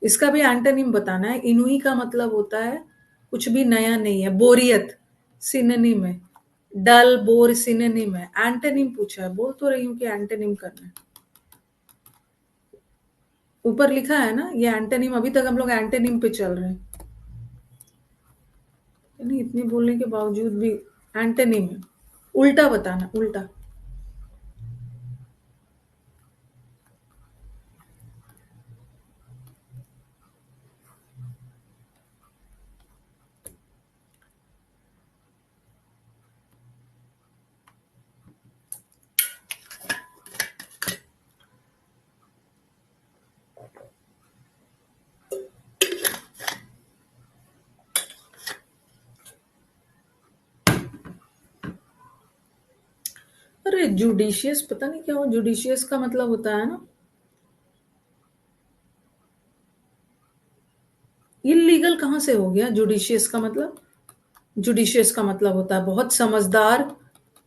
इसका भी एंटोनिम बताना है। इनुई का मतलब होता है कुछ भी नया नहीं है, बोरियत सिनोनिम है। डल, बोर सिनोनिम है। एंटोनिम पूछा है, बोल तो रही हूँ कि एंटोनिम करना है। ऊपर लिखा है ना ये एंटोनिम। अभी तक हम लोग एंटोनिम पे चल रहे हैं। नहीं, इतनी बोलने के बावजूद भी एंटोनिम है। उल्टा बताना, उल्टा। अरे जुडिशियस, पता नहीं क्या हो। जुडिशियस का मतलब होता है ना, इलीगल कहाँ से हो गया जुडिशियस का मतलब? जुडिशियस का मतलब होता है बहुत समझदार।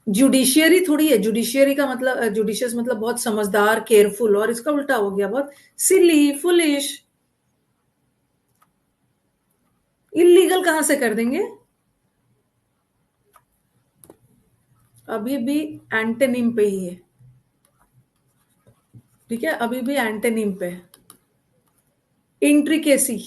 जुडिशियरी थोड़ी है। जुडिशियरी का मतलब, जुडिशियस मतलब बहुत समझदार, केयरफुल। और इसका उल्टा हो गया बहुत सिली, फुलिश। इलीगल कहां से कर देंगे? अभी भी एंटोनिम पे ही है, ठीक है, अभी भी एंटोनिम पे। इंट्रिकेसी,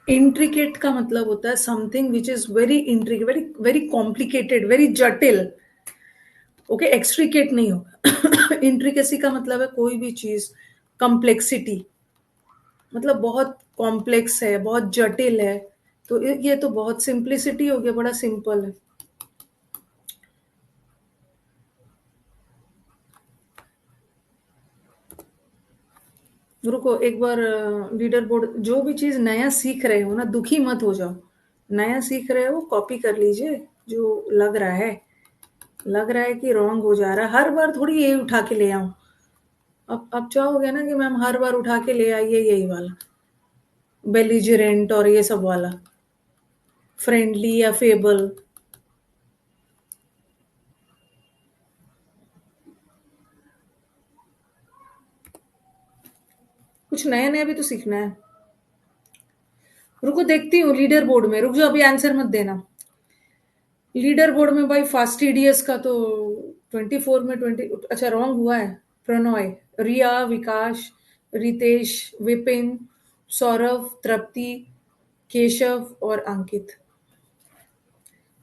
इंट्रिकेट का मतलब होता है something which is very intric, very very complicated, very जटिल। ओके, एक्सट्रिकेट नहीं होगा। इंट्रिकेसी का मतलब है कोई भी चीज, कॉम्प्लेक्सिटी, मतलब बहुत कॉम्प्लेक्स है, बहुत जटिल है। तो ये तो बहुत सिंप्लिसिटी हो गया, बड़ा सिंपल है। रुको एक बार, लीडर बोर्ड, जो भी चीज नया सीख रहे हो ना, दुखी मत हो जाओ। नया सीख रहे हो, कॉपी कर लीजिए। जो लग रहा है, लग रहा है कि रॉन्ग हो जा रहा है, हर बार थोड़ी यही उठा के ले आऊं। अब चाहोगे ना कि मैम हर बार उठा के ले आइए यही वाला, बेलिजरेंट और ये सब वाला, फ्रेंडली या फेबल। कुछ नया नया भी तो सीखना है। रुको देखती हूँ लीडर बोर्ड में, रुक जाओ अभी आंसर मत देना। लीडर बोर्ड में भाई फास्टिडियस का तो 24 में 20, अच्छा रॉन्ग हुआ है। प्रणॉय, रिया, विकास, रितेश, विपिन, सौरभ, तृप्ति, केशव और अंकित।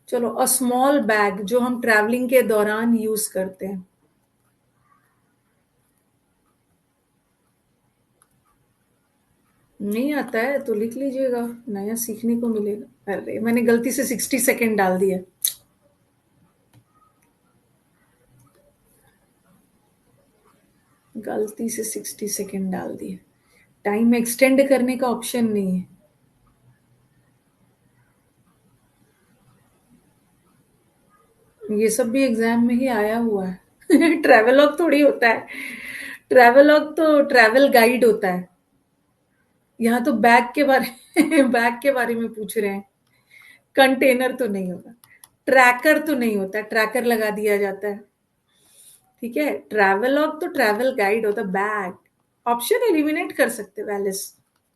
चलो, अ स्मॉल बैग जो हम ट्रैवलिंग के दौरान यूज करते हैं। नहीं आता है तो लिख लीजिएगा, नया सीखने को मिलेगा। अरे मैंने गलती से 60 सेकेंड डाल दिया। गलती से 60 सेकेंड डाल दिए। टाइम एक्सटेंड करने का ऑप्शन नहीं है। ये सब भी एग्जाम में ही आया हुआ है। ट्रैवलॉग थोड़ी होता है, ट्रैवलॉग तो ट्रैवल गाइड होता है। यहाँ तो बैग के बारे बैग के बारे में पूछ रहे हैं। कंटेनर तो नहीं होगा, ट्रैकर तो नहीं होता, ट्रैकर लगा दिया जाता है। ठीक है, ट्रैवलॉग तो ट्रैवल गाइड होता है। बैग ऑप्शन एलिमिनेट कर सकते हैं, वैलिस,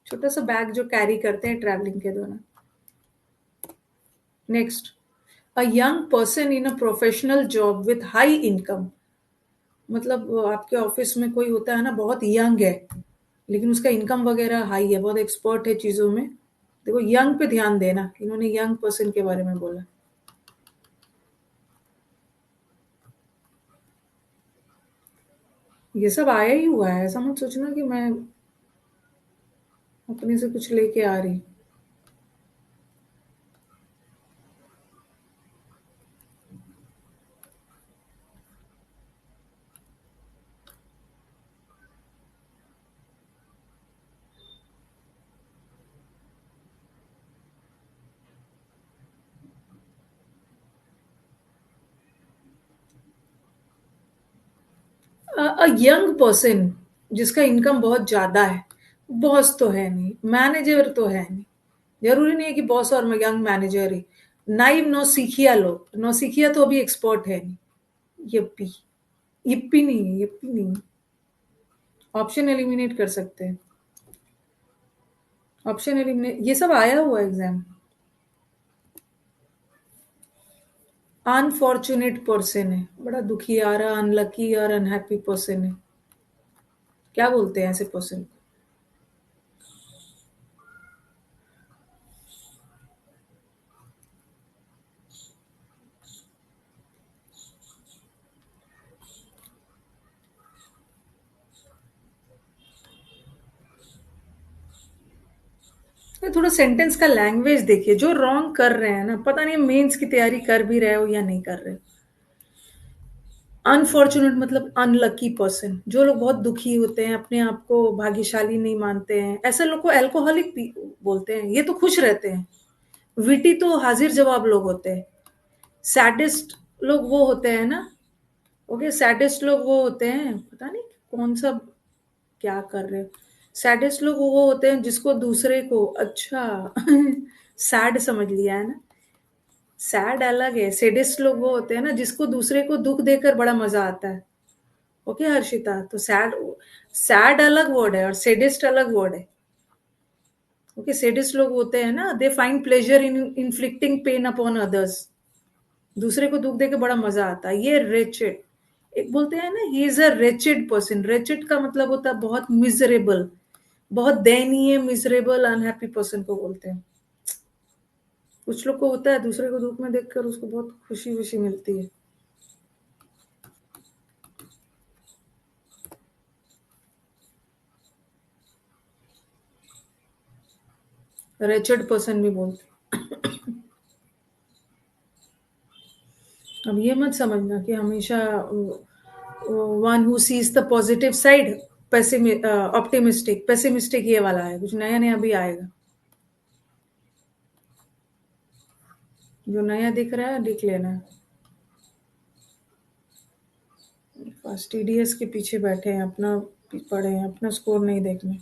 छोटा सा बैग जो कैरी करते हैं ट्रैवलिंग के दौरान। Next, a young person in a professional job with high income. मतलब आपके ऑफिस में कोई होता है ना, बहुत यंग है लेकिन उसका इनकम वगैरह हाई है, बहुत एक्सपर्ट है चीजों में। देखो यंग पे ध्यान देना, इन्होंने यंग पर्सन के बारे में बोला। ये सब आया ही हुआ है, ऐसा मत सोचना कि मैं अपने से कुछ लेके आ रही। अ यंग पर्सन जिसका इनकम बहुत ज्यादा है, बॉस तो है नहीं, मैनेजर तो है नहीं। जरूरी नहीं है कि बॉस और यंग मैनेजर ही। नाइव नौसिखिया लोग, नौसिखिया तो अभी एक्सपर्ट है नहीं। यप्पी, यप्पी नहीं है, यप्पी नहीं। ऑप्शन एलिमिनेट कर सकते हैं, ऑप्शन एलिमिनेट, ये सब आया हुआ एग्जाम। अनफॉर्चुनेट पर्सन है, बड़ा दुखी आ रहा, अनलकी और अनहैप्पी पर्सन है। क्या बोलते हैं ऐसे पर्सन? थोड़ा सेंटेंस का लैंग्वेज देखिए, जो रॉन्ग कर रहे हैं ना, पता नहीं मेंस की तैयारी कर भी रहे हो या नहीं कर रहे हो। अनफॉर्चुनेट मतलब अनलकी पर्सन, जो लोग बहुत दुखी होते हैं, अपने आप को भाग्यशाली नहीं मानते हैं, ऐसे लोग को अल्कोहलिक बोलते हैं। ये तो खुश रहते हैं। विटी तो हाजिर जवाब लोग होते हैं। सैडेस्ट लोग वो होते हैं ना, ओके, सैडेस्ट लोग वो होते हैं, पता नहीं कौन सा क्या कर रहे हो। सैडेस्ट लोग वो होते हैं जिसको दूसरे को, अच्छा सैड समझ लिया है ना। सैड अलग है, सैडेस्ट लोग वो होते हैं ना जिसको दूसरे को दुख देकर बड़ा मजा आता है। ओके हर्षिता, तो सैड, सैड अलग वर्ड है और सैडिस्ट अलग वर्ड है। ओके, सैडिस्ट लोग होते हैं ना, they find pleasure in inflicting pain upon others. दूसरे को दुख देकर बड़ा मजा आता है। ये रेचेड, एक बोलते हैं ना, he is a wretched person. Wretched का मतलब होता है बहुत मिजरेबल, बहुत दयनीय, मिजरेबल, अनहैप्पी पर्सन को बोलते हैं। कुछ लोग को होता है दूसरे को दुख में देखकर उसको बहुत खुशी खुशी मिलती है। रेचेड पर्सन भी बोलते हैं। अब ये मत समझना कि हमेशा one who seize the positive side, optimistic, pessimistic ये वाला है, कुछ नया नया भी आएगा। जो नया दिख रहा है लिख लेना है। बस टीडीएस के पीछे बैठे हैं, अपना पढ़े हैं, अपना स्कोर नहीं देखना।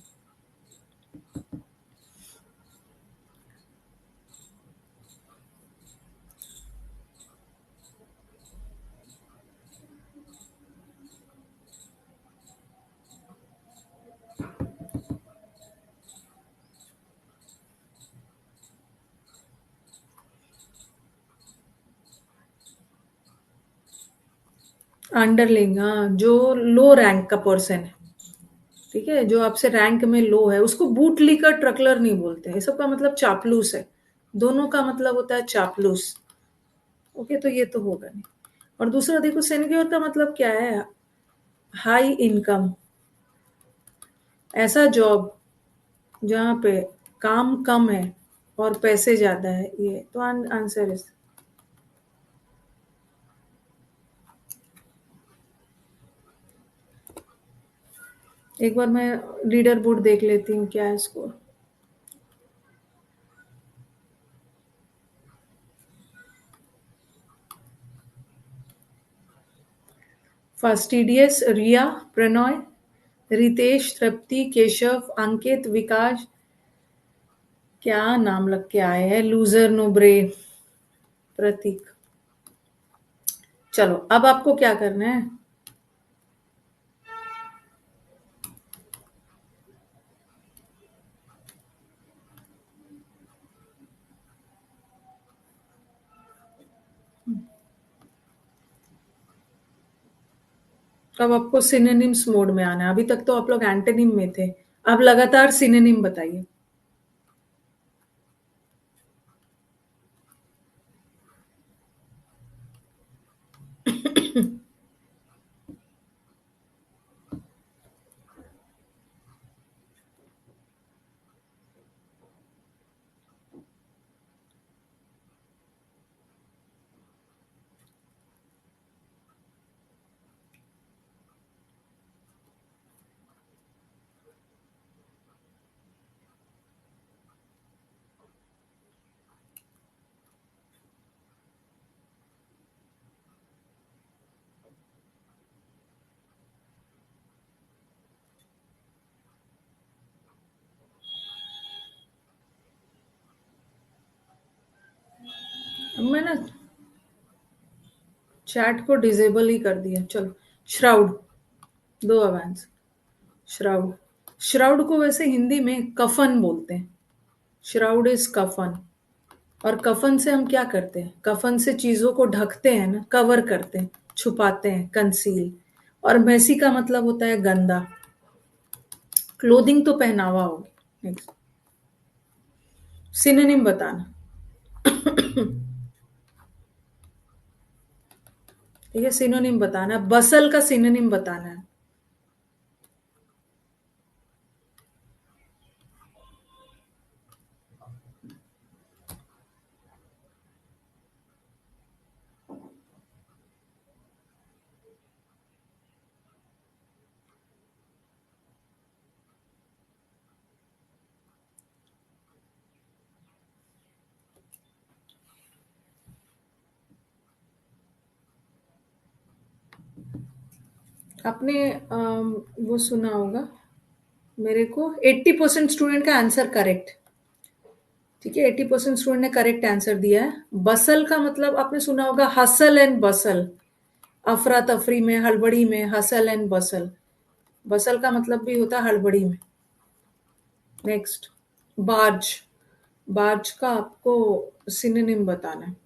अंडरलिंग, हाँ, जो लो रैंक का पर्सन है, ठीक है, जो आपसे रैंक में लो है, उसको बूट लीकर ट्रकलर नहीं बोलते हैं। ये सब का मतलब चापलूस है। दोनों का मतलब होता है चापलूस। ओके, तो ये तो होगा नहीं। और दूसरा देखो, सिनक्योर का मतलब क्या है? हाई इनकम, ऐसा जॉब जहाँ पे काम कम है और पैसे ज्यादा है। ये तो आंसर इज, एक बार मैं लीडर बोर्ड देख लेती हूँ क्या है स्कोर। फास्टिडियस, रिया, प्रणॉय, रितेश, तृप्ति, केशव, अंकित, विकास, क्या नाम लग के आए हैं, लूजर, नुब्रे, प्रतीक। चलो अब आपको क्या करना है? अब आपको सिनोनिम्स मोड में आना है। अभी तक तो आप लोग एंटोनिम में थे, अब लगातार सिनोनिम बताइए। अब मैं ना चैट को डिसेबल ही कर दिया। चलो, श्राउड, दो अब आंसर। श्राउड, श्राउड को वैसे हिंदी में कफन बोलते हैं। श्राउड इज कफन। और कफन से हम क्या करते हैं? कफन से चीजों को ढकते हैं ना, कवर करते हैं, छुपाते हैं, कंसील। और मेसी का मतलब होता है गंदा। क्लोथिंग तो पहनावा होगी। नेक्स्ट, सिनोनिम बताना। ठीक है, सिनोनिम बताना। बसल का सिनोनिम बताना है। आपने वो सुना होगा, मेरे को 80% स्टूडेंट का आंसर करेक्ट। ठीक है, 80% स्टूडेंट ने करेक्ट आंसर दिया है। बसल का मतलब आपने सुना होगा, हसल एंड बसल। अफरा तफरी में, हड़बड़ी में, हसल एंड बसल। बसल का मतलब भी होता है हड़बड़ी में। Next, barge. बार्ज का आपको सिनोनिम बताना है।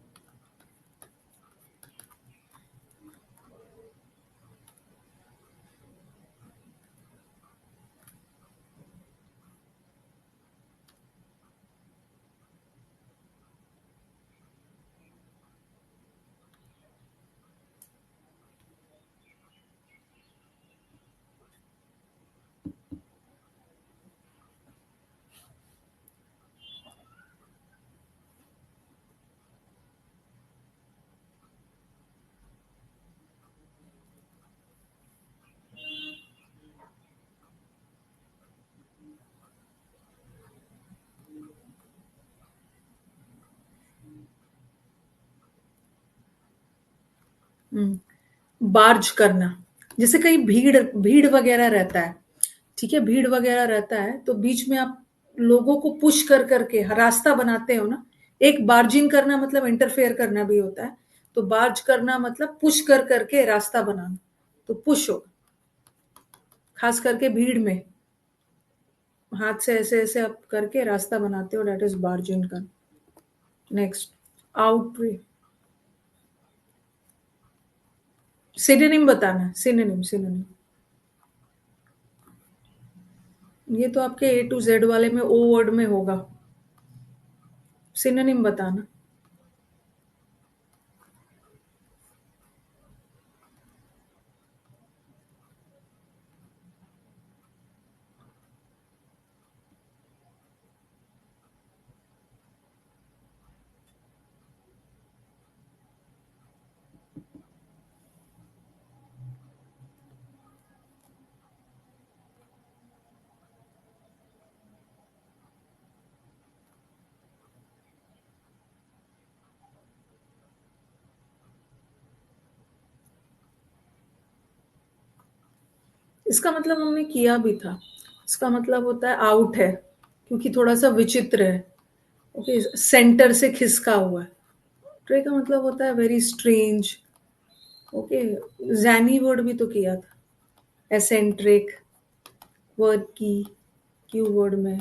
बार्ज करना, जैसे कहीं भीड़ भीड़ वगैरह रहता है। ठीक है, भीड़ वगैरह रहता है तो बीच में आप लोगों को पुश कर करके रास्ता बनाते हो ना। एक बार्जिंग करना मतलब इंटरफेयर करना भी होता है। तो बार्ज करना मतलब पुश कर करके रास्ता बनाना। तो पुश हो, खास करके भीड़ में हाथ से ऐसे ऐसे आप करके रास्ता बनाते हो, डेट इज बार्जिंग कर। Next, out. सिनोनिम बताना, सिनोनिम सिनोनिम। ये तो आपके ए टू जेड वाले में ओ वर्ड में होगा। सिनोनिम बताना। इसका मतलब हमने किया भी था। इसका मतलब होता है आउट है, क्योंकि थोड़ा सा विचित्र है। ओके, सेंटर से खिसका हुआ है। ट्रे का मतलब होता है वेरी स्ट्रेंज। ओके, जैनी वर्ड भी तो किया था, एसेंट्रिक। वर्ड की क्यू वर्ड में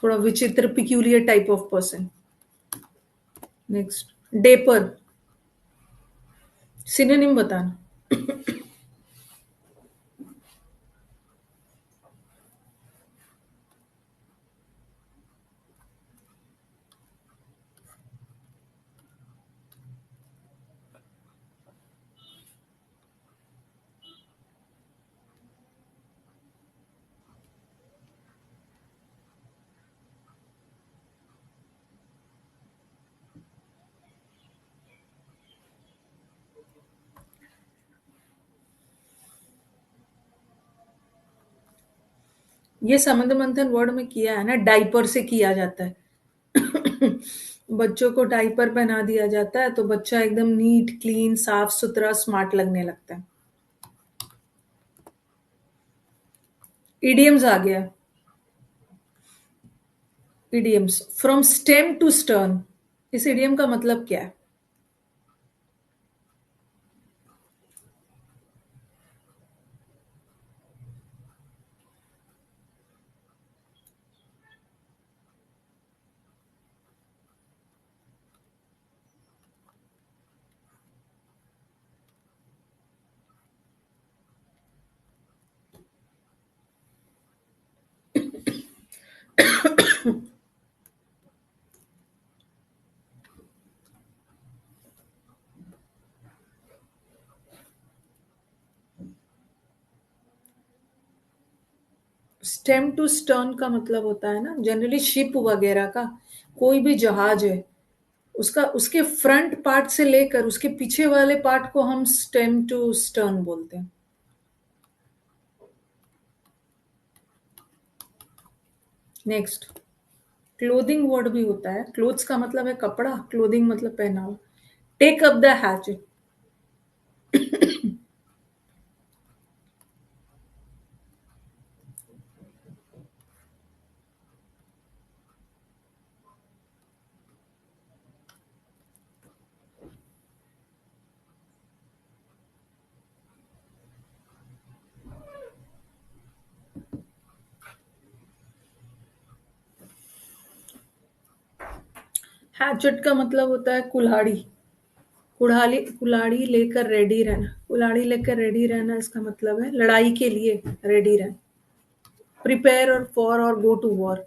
थोड़ा विचित्र, peculiar type of person. Next, डेपर। Synonym बताना। ये समुद्र मंथन वर्ड में किया है ना, डाइपर से किया जाता है। बच्चों को डाइपर पहना दिया जाता है तो बच्चा एकदम नीट क्लीन साफ सुथरा स्मार्ट लगने लगता है। इडियम्स आ गया। Idioms, from stem to stern. इस इडियम का मतलब क्या है? स्टेम टू स्टर्न का मतलब होता है ना, जनरली शिप वगैरह का, कोई भी जहाज है, उसका उसके फ्रंट पार्ट से लेकर उसके पीछे वाले पार्ट को हम स्टेम टू स्टर्न बोलते हैं। नेक्स्ट, क्लोथिंग वर्ड भी होता है। क्लोथ्स का मतलब है कपड़ा, क्लोथिंग मतलब पहनावा। Take up the hatch. Hatchet का मतलब होता है कुल्हाड़ी। कुल्हाड़ी लेकर रेडी रहना। कुल्हाड़ी लेकर रेडी रहना इसका मतलब है लड़ाई के लिए रेडी रहना। प्रिपेयर और फॉर और go to war.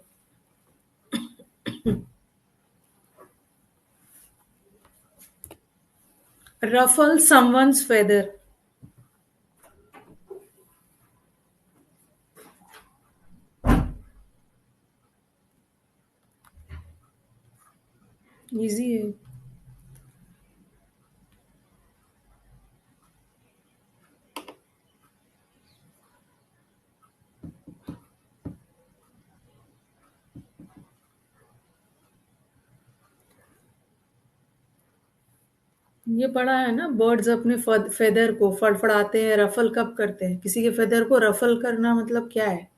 Ruffle someone's feather. Easy है। ये पढ़ा है ना, बर्ड्स अपने फेदर को फड़फड़ाते हैं। रफल कब करते हैं? किसी के फेदर को रफल करना मतलब क्या है?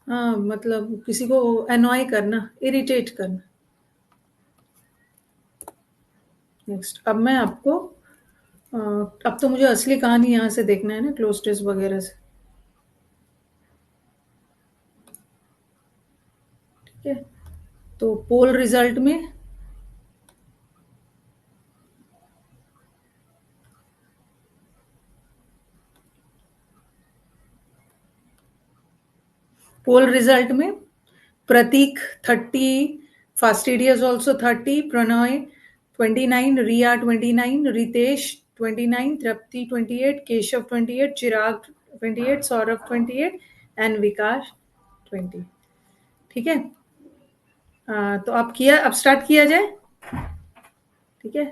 हाँ, मतलब किसी को एनॉय करना, इरिटेट करना। नेक्स्ट, अब मैं आपको अब तो मुझे असली कहानी यहाँ से देखना है ना, क्लोज टेस्ट वगैरह से। ठीक है, तो पोल रिजल्ट में Prateek 30, fastidious also 30, Pranay 29, Riya 29, Ritesh 29, Tripti 28, Keshav 28, Chirag 28, Saurabh 28 and Vikas 20। ठीक है, तो अब स्टार्ट किया जाए। ठीक है,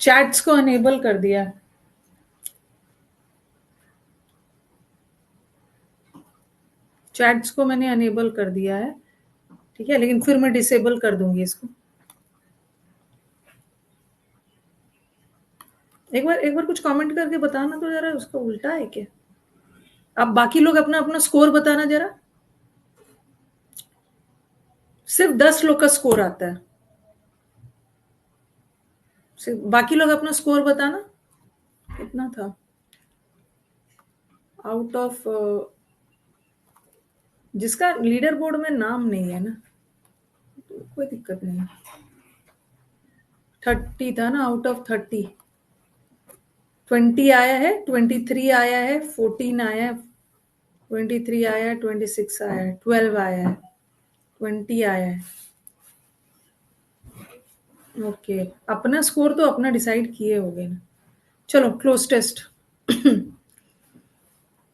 चैट्स को अनेबल कर दिया। चैट्स को मैंने अनेबल कर दिया है। ठीक है, लेकिन फिर मैं डिसेबल कर दूंगी इसको। एक बार कुछ कमेंट करके बताना तो जरा, उसका उल्टा है क्या? अब बाकी लोग अपना अपना स्कोर बताना जरा। सिर्फ 10 लोग का स्कोर आता है। सिर्फ बाकी लोग अपना स्कोर बताना कितना था। आउट ऑफ जिसका लीडर बोर्ड में नाम नहीं है ना, तो कोई दिक्कत नहीं। 30 था ना, आउट ऑफ 30। 20 आया है, 23 आया है, 14 आया है, 23 आया है, 26 आया है, 12 आया है, 20 आया है। ओके, अपना स्कोर तो अपना डिसाइड किए हो गए ना। चलो क्लोज टेस्ट।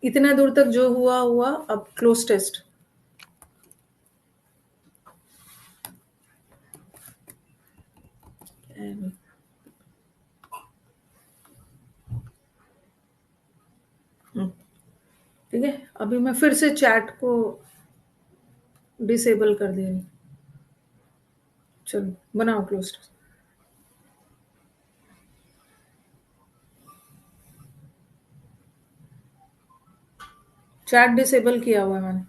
इतना दूर तक जो हुआ हुआ, अब क्लोज टेस्ट। ठीक है, अभी मैं फिर से चैट को डिसेबल कर दे रही। चलो बनाओ क्लोज टेस्ट। चैट डिसेबल किया हुआ है मैंने।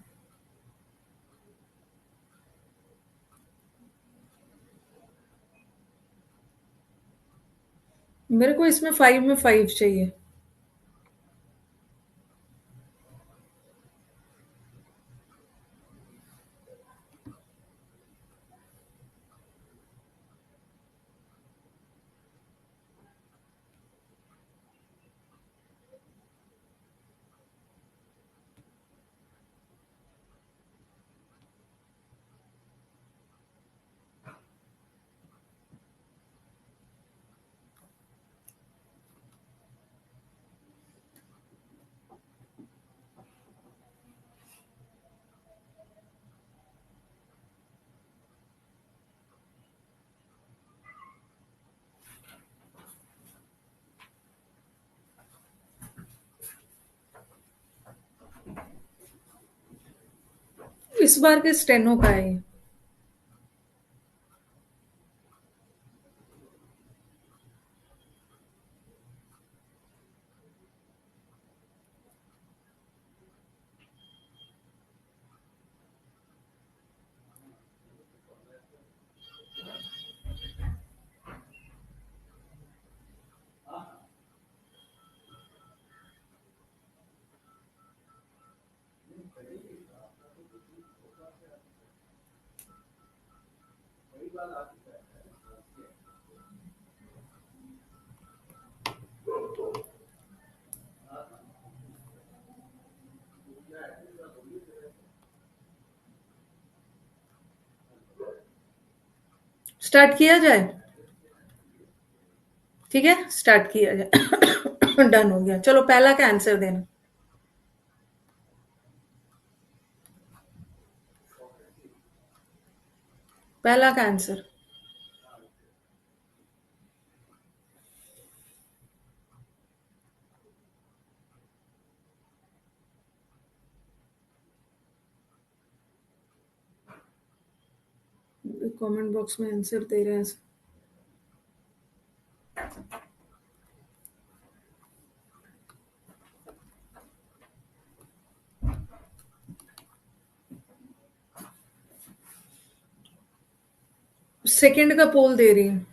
मेरे को इसमें 5 में 5 चाहिए। इस बार के स्टेनो का है ये। स्टार्ट किया जाए? ठीक है, स्टार्ट किया जाए। डन हो गया। चलो पहला का आंसर देना। पहला का आंसर। कमेंट बॉक्स में आंसर दे रहे हैं। सेकंड का पोल दे रही हूँ।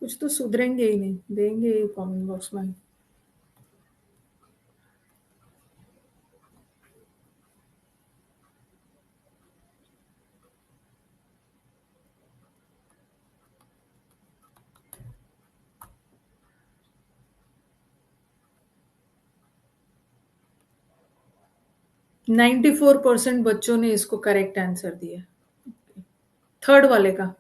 कुछ तो सुधरेंगे ही नहीं, देंगे कमेंट बॉक्स में। नाइन्टी 4% बच्चों ने इसको करेक्ट आंसर दिया। थर्ड वाले का।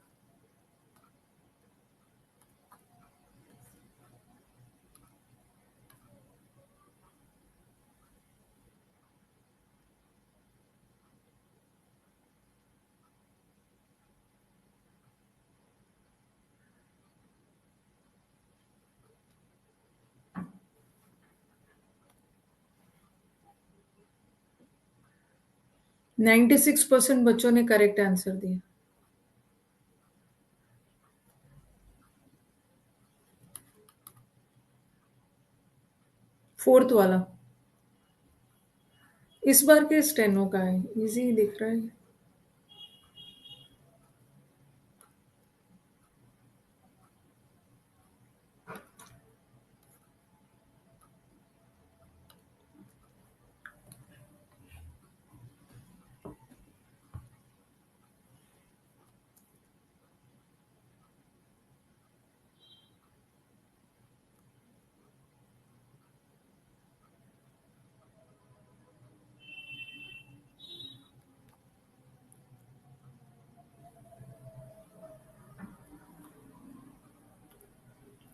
नाइन्टी 6% बच्चों ने करेक्ट आंसर दिया। फोर्थ वाला। इस बार के स्टेनो का है, इजी दिख रहा है।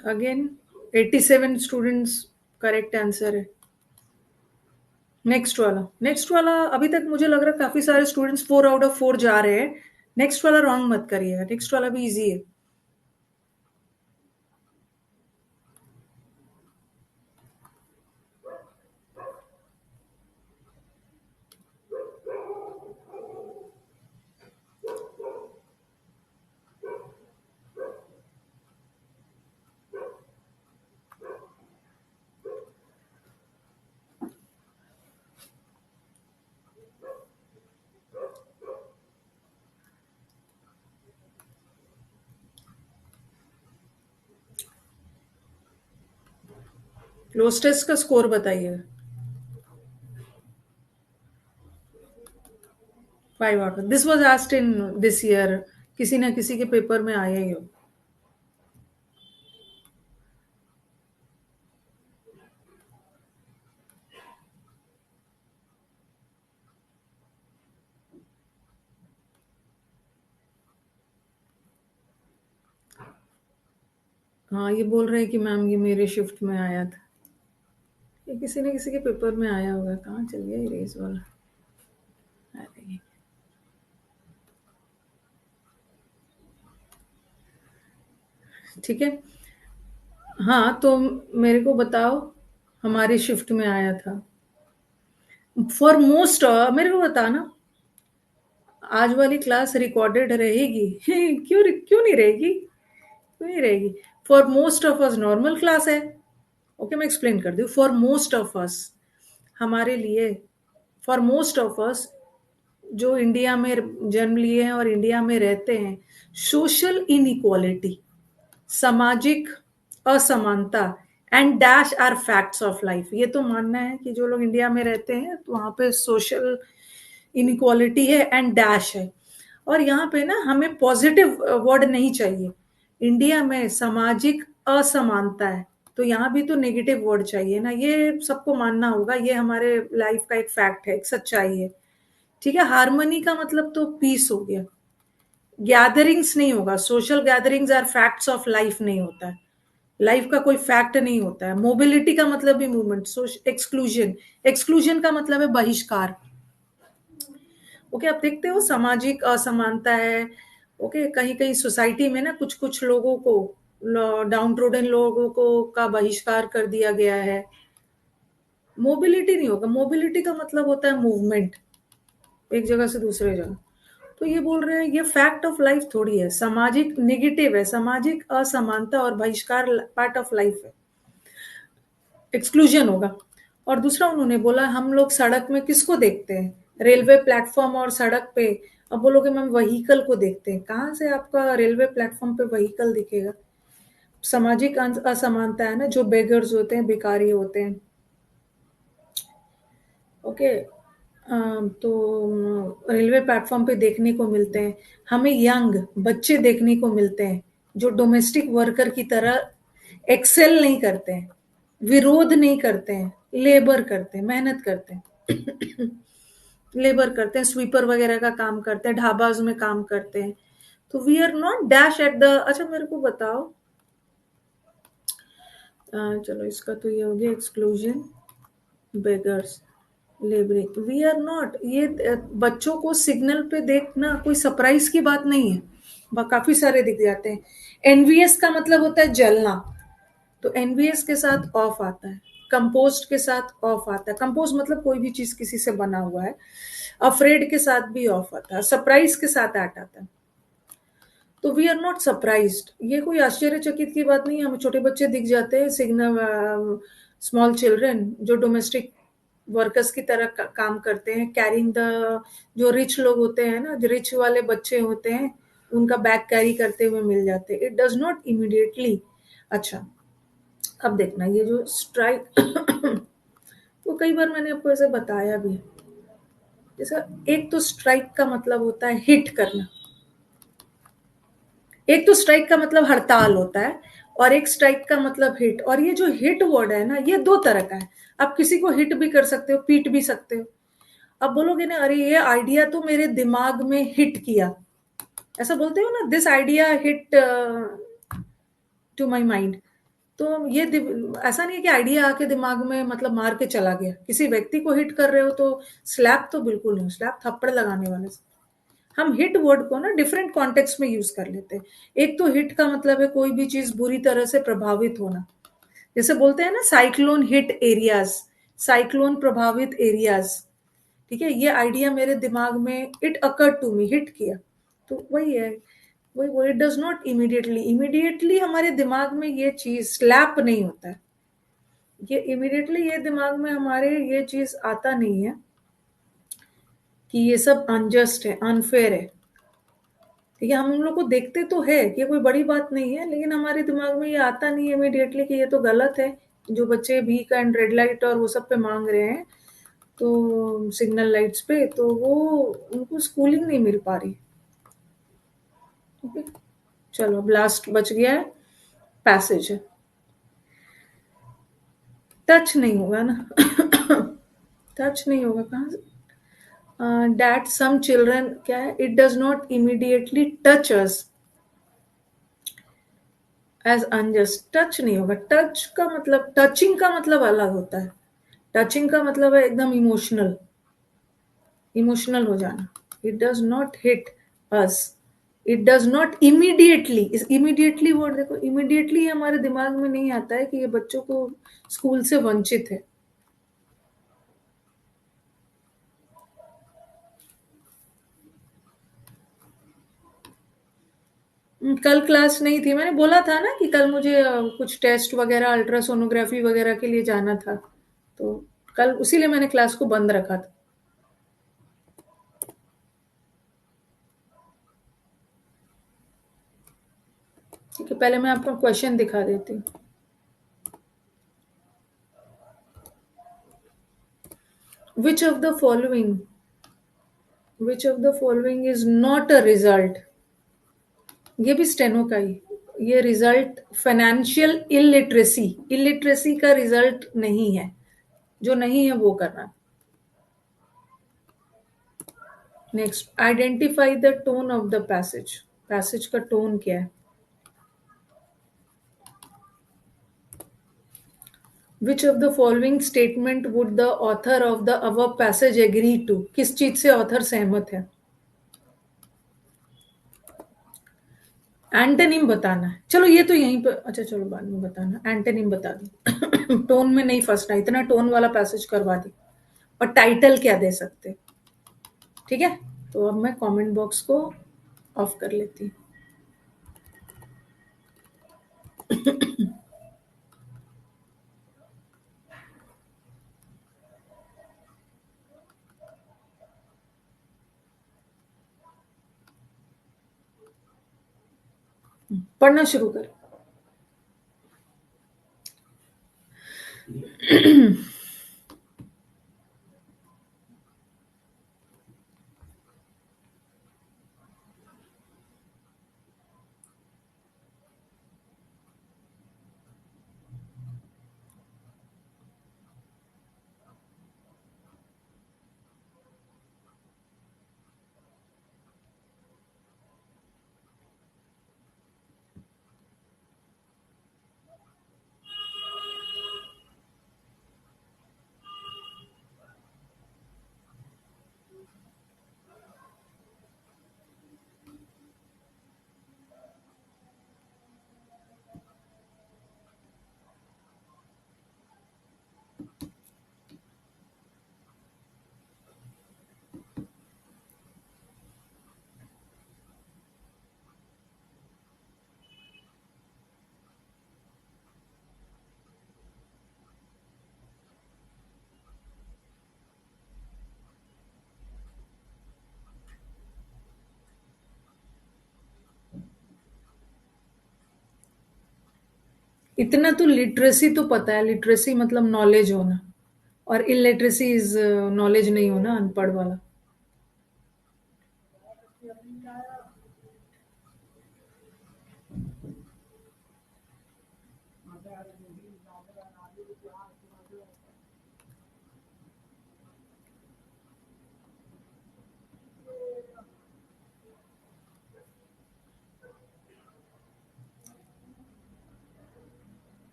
अगेन 87 स्टूडेंट्स करेक्ट आंसर है। नेक्स्ट वाला अभी तक मुझे लग रहा है काफी सारे स्टूडेंट्स 4 आउट ऑफ 4 जा रहे हैं। नेक्स्ट वाला रॉन्ग मत करिएगा, नेक्स्ट वाला भी इजी है। क्लोज टेस्ट का स्कोर बताइएगा। 5 out. This was asked in this year, किसी ना किसी के पेपर में आया ही हो। हाँ, ये बोल रहे हैं कि मैम ये मेरे शिफ्ट में आया था। ये किसी न किसी के पेपर में आया होगा। कहाँ चल गया इरेज वाला? अरे ठीक है। हाँ, तो मेरे को बताओ, हमारी शिफ्ट में आया था। फॉर मोस्ट मेरे को बताना, आज वाली क्लास रिकॉर्डेड रहेगी? क्यों नहीं रहेगी? क्यों नहीं रहेगी? For most of us normal class है। ओके, मैं एक्सप्लेन कर दूँ। फॉर मोस्ट ऑफ अस, हमारे लिए, फॉर मोस्ट ऑफ अस जो इंडिया में जन्म लिए हैं और इंडिया में रहते हैं, सोशल इनइक्वालिटी सामाजिक असमानता and dash are facts of life. ये तो मानना है कि जो लोग इंडिया में रहते हैं तो वहां पे सोशल इनइक्वालिटी है एंड डैश है। और यहाँ पे ना हमें पॉजिटिव वर्ड नहीं चाहिए। इंडिया में सामाजिक असमानता है तो यहाँ भी तो नेगेटिव वर्ड चाहिए ना। ये सबको मानना होगा, ये हमारे लाइफ का एक फैक्ट है, एक सच्चाई है। ठीक है, हार्मनी का मतलब तो पीस हो गया। गैदरिंग्स नहीं होगा, social gatherings are facts of life नहीं होता है। लाइफ का कोई फैक्ट नहीं होता है। मोबिलिटी का मतलब भी मूवमेंट। एक्सक्लूजन, एक्सक्लूजन का मतलब है बहिष्कार। ओके, आप देखते हो सामाजिक असमानता है। ओके, कहीं कहीं सोसाइटी में ना कुछ कुछ लोगों को, डाउन ट्रोडन लोगों को का बहिष्कार कर दिया गया है। मोबिलिटी नहीं होगा। मोबिलिटी का मतलब होता है मूवमेंट, एक जगह से दूसरे जगह। तो ये बोल रहे हैं ये फैक्ट ऑफ लाइफ थोड़ी है, सामाजिक नेगेटिव है। सामाजिक असमानता और बहिष्कार पार्ट ऑफ लाइफ है, एक्सक्लूजन होगा। और दूसरा उन्होंने बोला हम लोग सड़क में किसको देखते हैं, रेलवे प्लेटफॉर्म और सड़क पे। अब बोलोगे मैम व्हीकल को देखते हैं, कहाँ से आपका रेलवे प्लेटफॉर्म पे व्हीकल दिखेगा। सामाजिक असमानता है ना, जो बेगर्स होते हैं, भिखारी होते हैं। ओके, तो रेलवे प्लेटफॉर्म पे देखने को मिलते हैं। हमें यंग बच्चे देखने को मिलते हैं जो डोमेस्टिक वर्कर की तरह एक्सेल नहीं करते हैं, विरोध नहीं करते हैं, लेबर करते हैं, मेहनत करते हैं। लेबर करते हैं, स्वीपर वगैरह का काम करते हैं, ढाबाज में काम करते हैं। तो we are not dash at the. अच्छा मेरे को बताओ, चलो इसका तो ये हो गया exclusion, beggars, labouring. We are not, ये बच्चों को सिग्नल पे देखना कोई सरप्राइज की बात नहीं है, काफी सारे दिख जाते हैं। एनवीएस का मतलब होता है जलना, तो एनवीएस के साथ ऑफ आता है, कंपोस्ट के साथ ऑफ आता है। कंपोस्ट मतलब कोई भी चीज किसी से बना हुआ है। अफ्रेड के साथ भी ऑफ आता है, सरप्राइज के साथ एट आता है। तो वी आर नॉट सरप्राइज्ड, ये कोई आश्चर्यचकित की बात नहीं है। हमें छोटे बच्चे दिख जाते हैं, सिग्नल, स्मॉल चिल्ड्रन जो डोमेस्टिक वर्कर्स की तरह काम करते हैं, कैरिंग द, जो रिच लोग होते हैं ना, जो रिच वाले बच्चे होते हैं, उनका बैग कैरी करते हुए मिल जाते हैं। It does not immediately. अच्छा, अब देखना ये जो स्ट्राइक वो कई बार मैंने आपको ऐसे बताया भी है। जैसा एक तो स्ट्राइक का मतलब होता है हिट करना, एक तो स्ट्राइक का मतलब हड़ताल होता है, और एक स्ट्राइक का मतलब हिट। और ये जो हिट वर्ड है ना, ये दो तरह का है। आप किसी को हिट भी कर सकते हो, पीट भी सकते हो। अब बोलोगे ना अरे ये आइडिया तो मेरे दिमाग में हिट किया, ऐसा बोलते हो ना, this idea hit to my mind. तो ये ऐसा नहीं है कि आइडिया आके दिमाग में मतलब मार के चला गया। किसी व्यक्ति को हिट कर रहे हो तो स्लैप तो बिल्कुल नहीं, स्लैप थप्पड़ लगाने वाले से। हम हिट वर्ड को ना डिफरेंट कॉन्टेक्स्ट में यूज कर लेते हैं। एक तो हिट का मतलब है कोई भी चीज बुरी तरह से प्रभावित होना, जैसे बोलते हैं ना साइक्लोन हिट एरियाज, साइक्लोन प्रभावित एरियाज। ठीक है, ये आइडिया मेरे दिमाग में, it occur to me, hit किया। तो वही है, वही वो, it does not immediately, immediately हमारे दिमाग में ये चीज स्लैप नहीं होता है। ये इमीडिएटली ये दिमाग में हमारे ये चीज आता नहीं है कि ये सब अनजस्ट है, अनफेयर है। ठीक है, हम लोग को देखते तो है कि ये कोई बड़ी बात नहीं है, लेकिन हमारे दिमाग में ये आता नहीं है इमीडिएटली कि ये तो गलत है। जो बच्चे भीख एंड रेड लाइट और वो सब पे मांग रहे हैं, तो सिग्नल लाइट्स पे, तो वो उनको स्कूलिंग नहीं मिल पा रही। ओके, चलो अब लास्ट बच गया है, पैसेज है। टच नहीं होगा ना। टच नहीं होगा कहाँ से। डैट सम चिल्ड्रन क्या है, it does not immediately touch us as unjust. Touch नहीं होगा। टच का मतलब, टचिंग का मतलब अलग होता है। टचिंग का मतलब है एकदम इमोशनल, इमोशनल हो जाना। It does not hit us, it does not immediately. इस इमीडिएटली वर्ड देखो, इमीडिएटली हमारे दिमाग में नहीं आता है कि ये बच्चों को स्कूल से वंचित है। कल क्लास नहीं थी, मैंने बोला था ना कि कल मुझे कुछ टेस्ट वगैरह, अल्ट्रासोनोग्राफी वगैरह के लिए जाना था, तो कल उसीलिए मैंने क्लास को बंद रखा था। ठीक है, पहले मैं आपको क्वेश्चन दिखा देती हूँ। Which of the following which of the following is not a result, ये भी स्टेनो का ही, ये रिजल्ट फाइनेंशियल इलिटरेसी, इलिटरेसी का रिजल्ट नहीं है, जो नहीं है वो करना। Next, identify the tone of the passage, passage का टोन क्या है। Which of the following statement would the author of the above passage agree to, किस चीज से ऑथर सहमत है। एंटोनिम बताना है, चलो ये तो यहीं पर, अच्छा चलो बाद में बताना, एंटोनिम बता दो। टोन में नहीं फंसना, इतना टोन वाला पैसेज करवा दी। और टाइटल क्या दे सकते, ठीक है। तो अब मैं कमेंट बॉक्स को ऑफ कर लेती हूँ। पढ़ना शुरू कर। इतना तो लिटरेसी तो पता है, लिटरेसी मतलब नॉलेज होना, और इलिटरेसी इज नॉलेज नहीं होना, अनपढ़ वाला।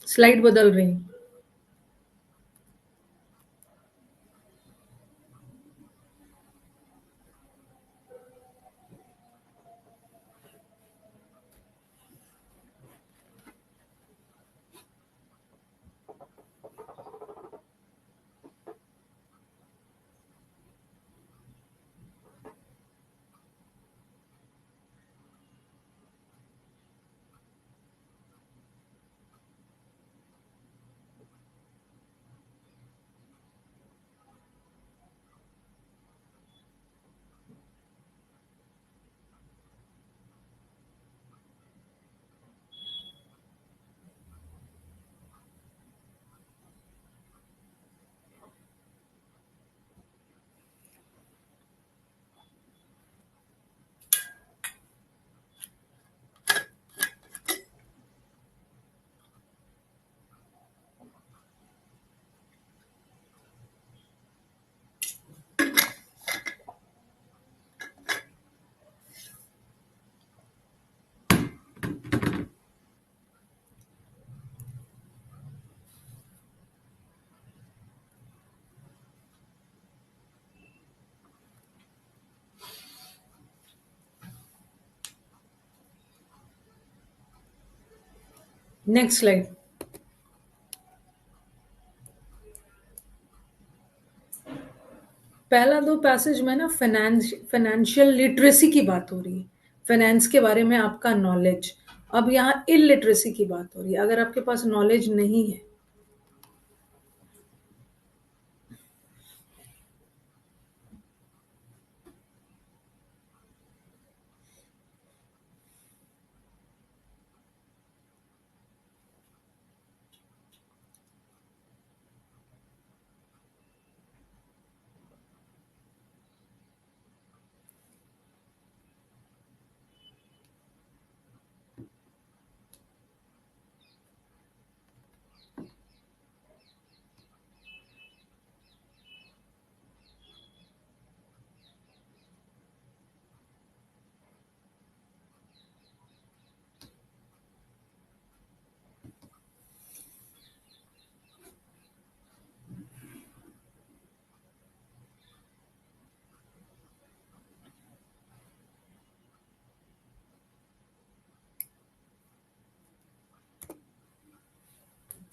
स्लाइड बदल रही हूँ। Next slide. पहला दो पैसेज में ना फाइनेंशियल लिटरेसी की बात हो रही है, फाइनेंस के बारे में आपका नॉलेज। अब यहाँ इलिटरेसी की बात हो रही है, अगर आपके पास नॉलेज नहीं है।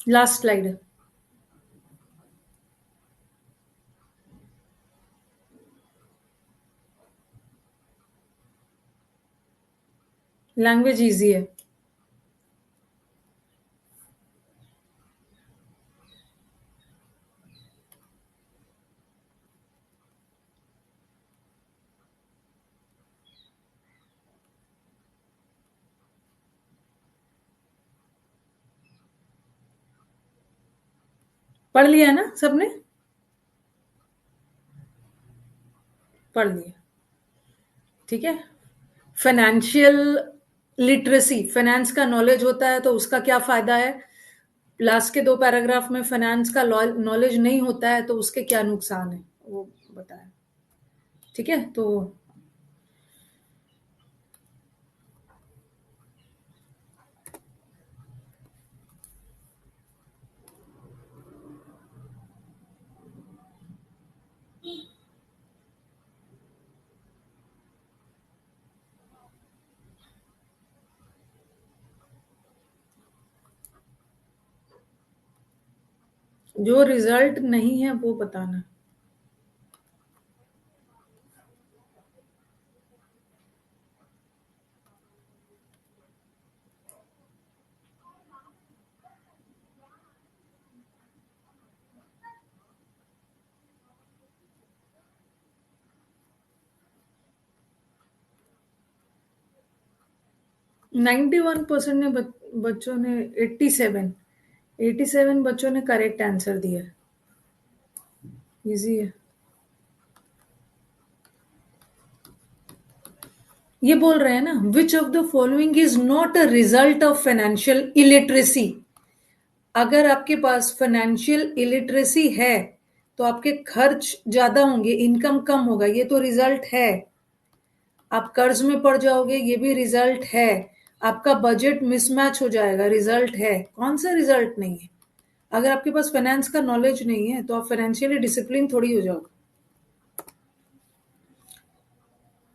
Last slide. लैंग्वेज इजी है। पढ़ लिया है ना सबने? पढ़ लिया, ठीक है। फाइनेंशियल लिटरेसी, फाइनेंस का नॉलेज होता है तो उसका क्या फायदा है। लास्ट के 2 पैराग्राफ में फाइनेंस का नॉलेज नहीं होता है तो उसके क्या नुकसान है वो बताया, ठीक है। तो जो रिजल्ट नहीं है वो बताना। %91 ने बच्चों ने 87 बच्चों ने करेक्ट आंसर दिया। इजी है। ये बोल रहे हैं ना, विच of the following is not a result of financial illiteracy. अगर आपके पास फाइनेंशियल इलिटरेसी है तो आपके खर्च ज्यादा होंगे, इनकम कम होगा, ये तो रिजल्ट है। आप कर्ज में पड़ जाओगे, ये भी रिजल्ट है। आपका बजट मिसमैच हो जाएगा, रिजल्ट है। कौन सा रिजल्ट नहीं है? अगर आपके पास फाइनेंस का नॉलेज नहीं है तो आप फाइनेंशियली डिसिप्लिन थोड़ी हो जाओगे।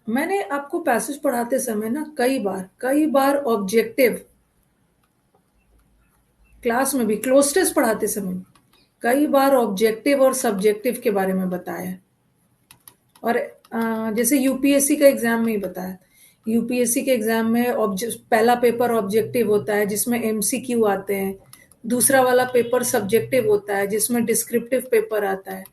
मैंने आपको पैसेज पढ़ाते समय ना कई बार ऑब्जेक्टिव, क्लास में भी क्लोज टेस्ट पढ़ाते समय कई बार ऑब्जेक्टिव और सब्जेक्टिव के बारे में बताया। और जैसे यूपीएससी का एग्जाम में ही बताया। यूपीएससी के एग्जाम में पहला पेपर ऑब्जेक्टिव होता है जिसमें एमसीक्यू आते हैं। दूसरा वाला पेपर सब्जेक्टिव होता है जिसमें डिस्क्रिप्टिव पेपर आता है।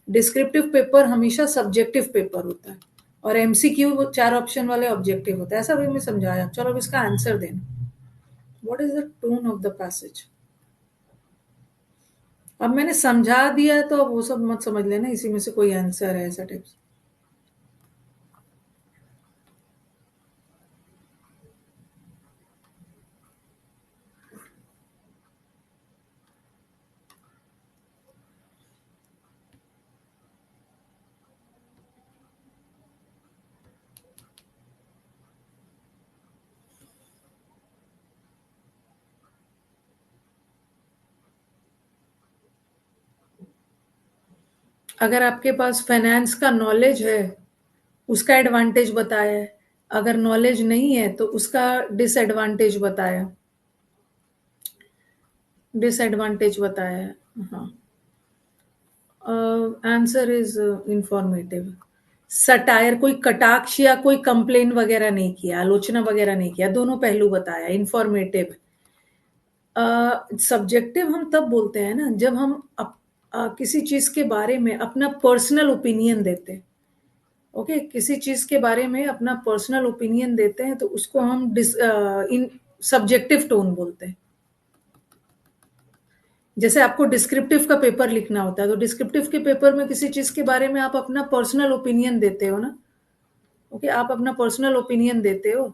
डिस्क्रिप्टिव पेपर हमेशा सब्जेक्टिव पेपर होता है और एमसीक्यू 4 ऑप्शन वाले ऑब्जेक्टिव होता है। ऐसा भी मैं समझाया। चलो अब इसका आंसर देना। What is the tone of the passage? अब मैंने समझा दिया तो अब वो सब मत समझ लेना इसी में से कोई आंसर है, ऐसा टाइप्स। अगर आपके पास फाइनेंस का नॉलेज है उसका एडवांटेज बताया है, अगर नॉलेज नहीं है तो उसका डिसएडवांटेज बताया। डिसएडवांटेज बताया है। हाँ। Answer is informative. सटायर, कोई कटाक्ष या कोई कंप्लेन वगैरह नहीं किया, आलोचना वगैरह नहीं किया, दोनों पहलू बताया। इंफॉर्मेटिव। सब्जेक्टिव हम तब बोलते हैं ना जब हम किसी चीज के बारे में अपना पर्सनल ओपिनियन देते हैं। ओके, किसी चीज के बारे में अपना पर्सनल ओपिनियन देते हैं तो उसको हम इन सब्जेक्टिव टोन बोलते हैं। जैसे आपको डिस्क्रिप्टिव का पेपर लिखना होता है तो डिस्क्रिप्टिव के पेपर में किसी चीज के बारे में आप अपना पर्सनल ओपिनियन देते हो ना। ओके, आप अपना पर्सनल ओपिनियन देते हो।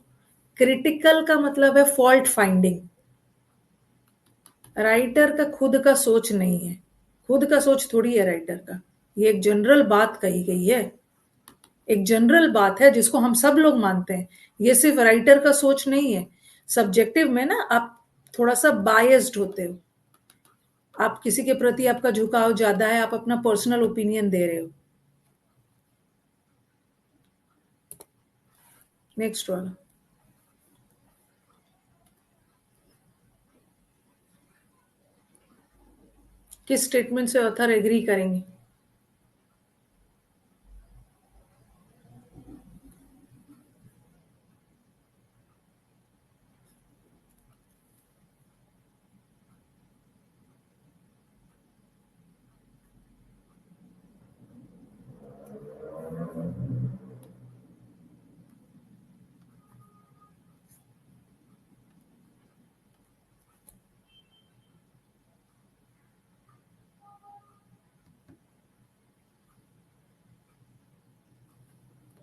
क्रिटिकल का मतलब है फॉल्ट फाइंडिंग। राइटर का खुद का सोच नहीं है, खुद का सोच थोड़ी है राइटर का। ये एक जनरल बात कही गई है, एक जनरल बात है जिसको हम सब लोग मानते हैं। ये सिर्फ राइटर का सोच नहीं है। सब्जेक्टिव में ना आप थोड़ा सा बायस्ड होते हो, आप किसी के प्रति आपका झुकाव ज्यादा है, आप अपना पर्सनल ओपिनियन दे रहे हो। नेक्स्ट वाला। किस स्टेटमेंट से ऑथर एग्री करेंगे?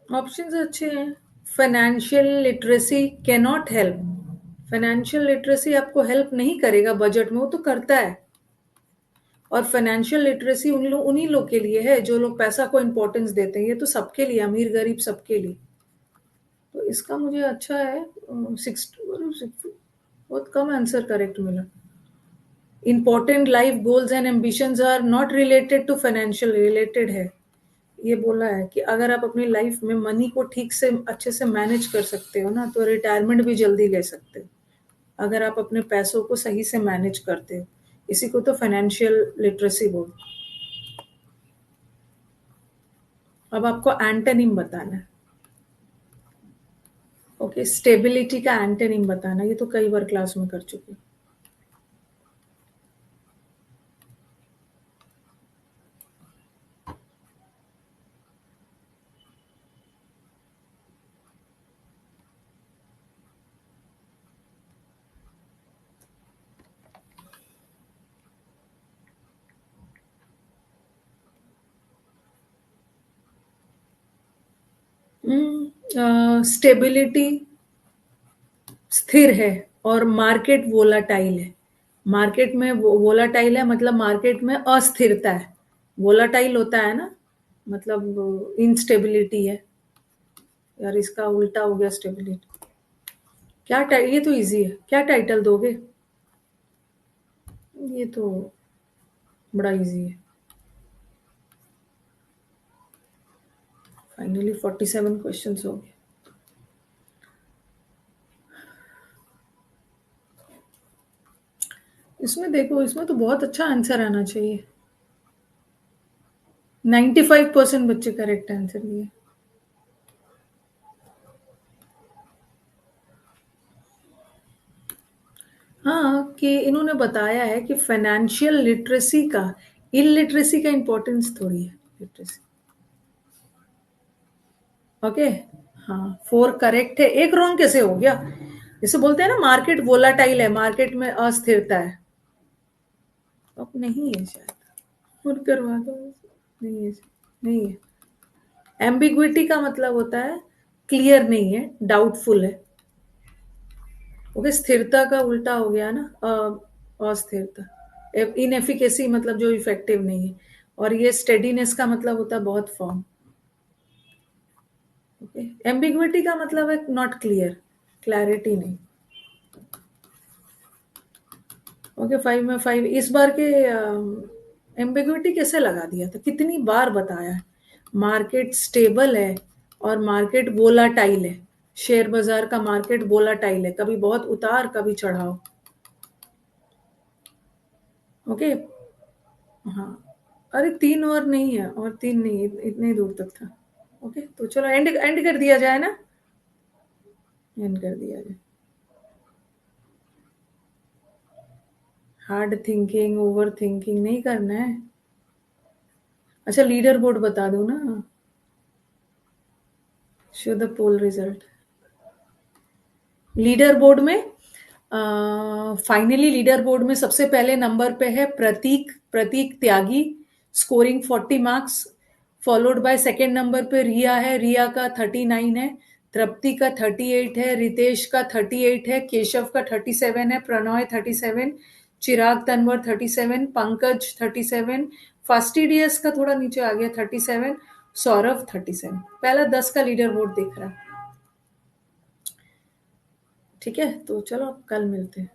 ऑप्शंस अच्छे हैं। Financial literacy can not help. Financial literacy आपको हेल्प नहीं करेगा बजट में, वो तो करता है। और फाइनेंशियल लिटरेसी उन्हीं लोग के लिए है जो लोग पैसा को इम्पोर्टेंस देते हैं। ये तो सबके लिए, अमीर गरीब सबके लिए। तो इसका मुझे अच्छा है 60। बहुत कम आंसर करेक्ट मिला। Important life goals and ambitions are not related to financial, related है। ये बोला है कि अगर आप अपनी लाइफ में मनी को ठीक से अच्छे से मैनेज कर सकते हो ना, तो रिटायरमेंट भी जल्दी ले सकते हो, अगर आप अपने पैसों को सही से मैनेज करते हो। इसी को तो फाइनेंशियल लिटरेसी बोलते। अब आपको एंटोनिम बताना है। ओके, स्टेबिलिटी का एंटोनिम बताना, ये तो कई बार क्लास में कर चुके। स्टेबिलिटी स्थिर है और मार्केट वोलाटाइल है। मार्केट में वोलाटाइल है मतलब मार्केट में अस्थिरता है। वोलाटाइल होता है ना, मतलब इनस्टेबिलिटी है। यार इसका उल्टा हो गया स्टेबिलिटी। क्या ये तो इजी है, क्या टाइटल दोगे? ये तो बड़ा इजी है। फाइनली 47 क्वेश्चंस हो गए। इसमें देखो, इसमें तो बहुत अच्छा आंसर आना चाहिए। 95% बच्चे करेक्ट आंसर दिए। हाँ, कि इन्होंने बताया है कि फाइनेंशियल लिटरेसी का, इलिटरेसी का इंपॉर्टेंस थोड़ी है लिटरेसी। ओके। हाँ, 4 करेक्ट है, एक रॉन्ग कैसे हो गया? जैसे बोलते हैं ना, मार्केट वोलाटाइल है, मार्केट में अस्थिरता है। अब नहीं है शायद, खुद करवा दो। नहीं है, नहीं है। एम्बिग्विटी का मतलब होता है क्लियर नहीं है, डाउटफुल है। ओके, स्थिरता का उल्टा हो गया ना, अस्थिरता। इनएफिकेसी मतलब जो इफेक्टिव नहीं है। और ये स्टेडीनेस का मतलब होता है बहुत फॉर्म। ओके, एम्बिग्विटी का मतलब है नॉट क्लियर, क्लैरिटी नहीं। ओके, 5 में 5। इस बार के एम्बिग्विटी कैसे लगा दिया था, कितनी बार बताया है। मार्केट स्टेबल है और मार्केट वोलाटाइल है। शेयर बाजार का मार्केट वोलाटाइल है, कभी बहुत उतार कभी चढ़ाव। ओके। हाँ, अरे 3 और नहीं है, और 3 नहीं, इतने ही दूर तक था। ओके, तो चलो एंड एंड कर दिया जाए ना, एंड कर दिया जाए। हार्ड थिंकिंग ओवर थिंकिंग नहीं करना है। अच्छा, लीडर बोर्ड बता दो ना। Show the poll result. Leader board में फाइनली लीडर बोर्ड में सबसे पहले नंबर पे है Prateek, Prateek Tyagi, scoring 40 marks. Followed by second number पे रिया है, रिया का 39 है। तृप्ति का 38 है, रितेश का 38 है, केशव का 37 है, प्रणॉय 37, चिराग तनवर 37, पंकज 37, फास्टिडियस का थोड़ा नीचे आ गया 37, सौरभ 37। पहला 10 का लीडर बोर्ड दिख रहा है। ठीक है, तो चलो कल मिलते हैं।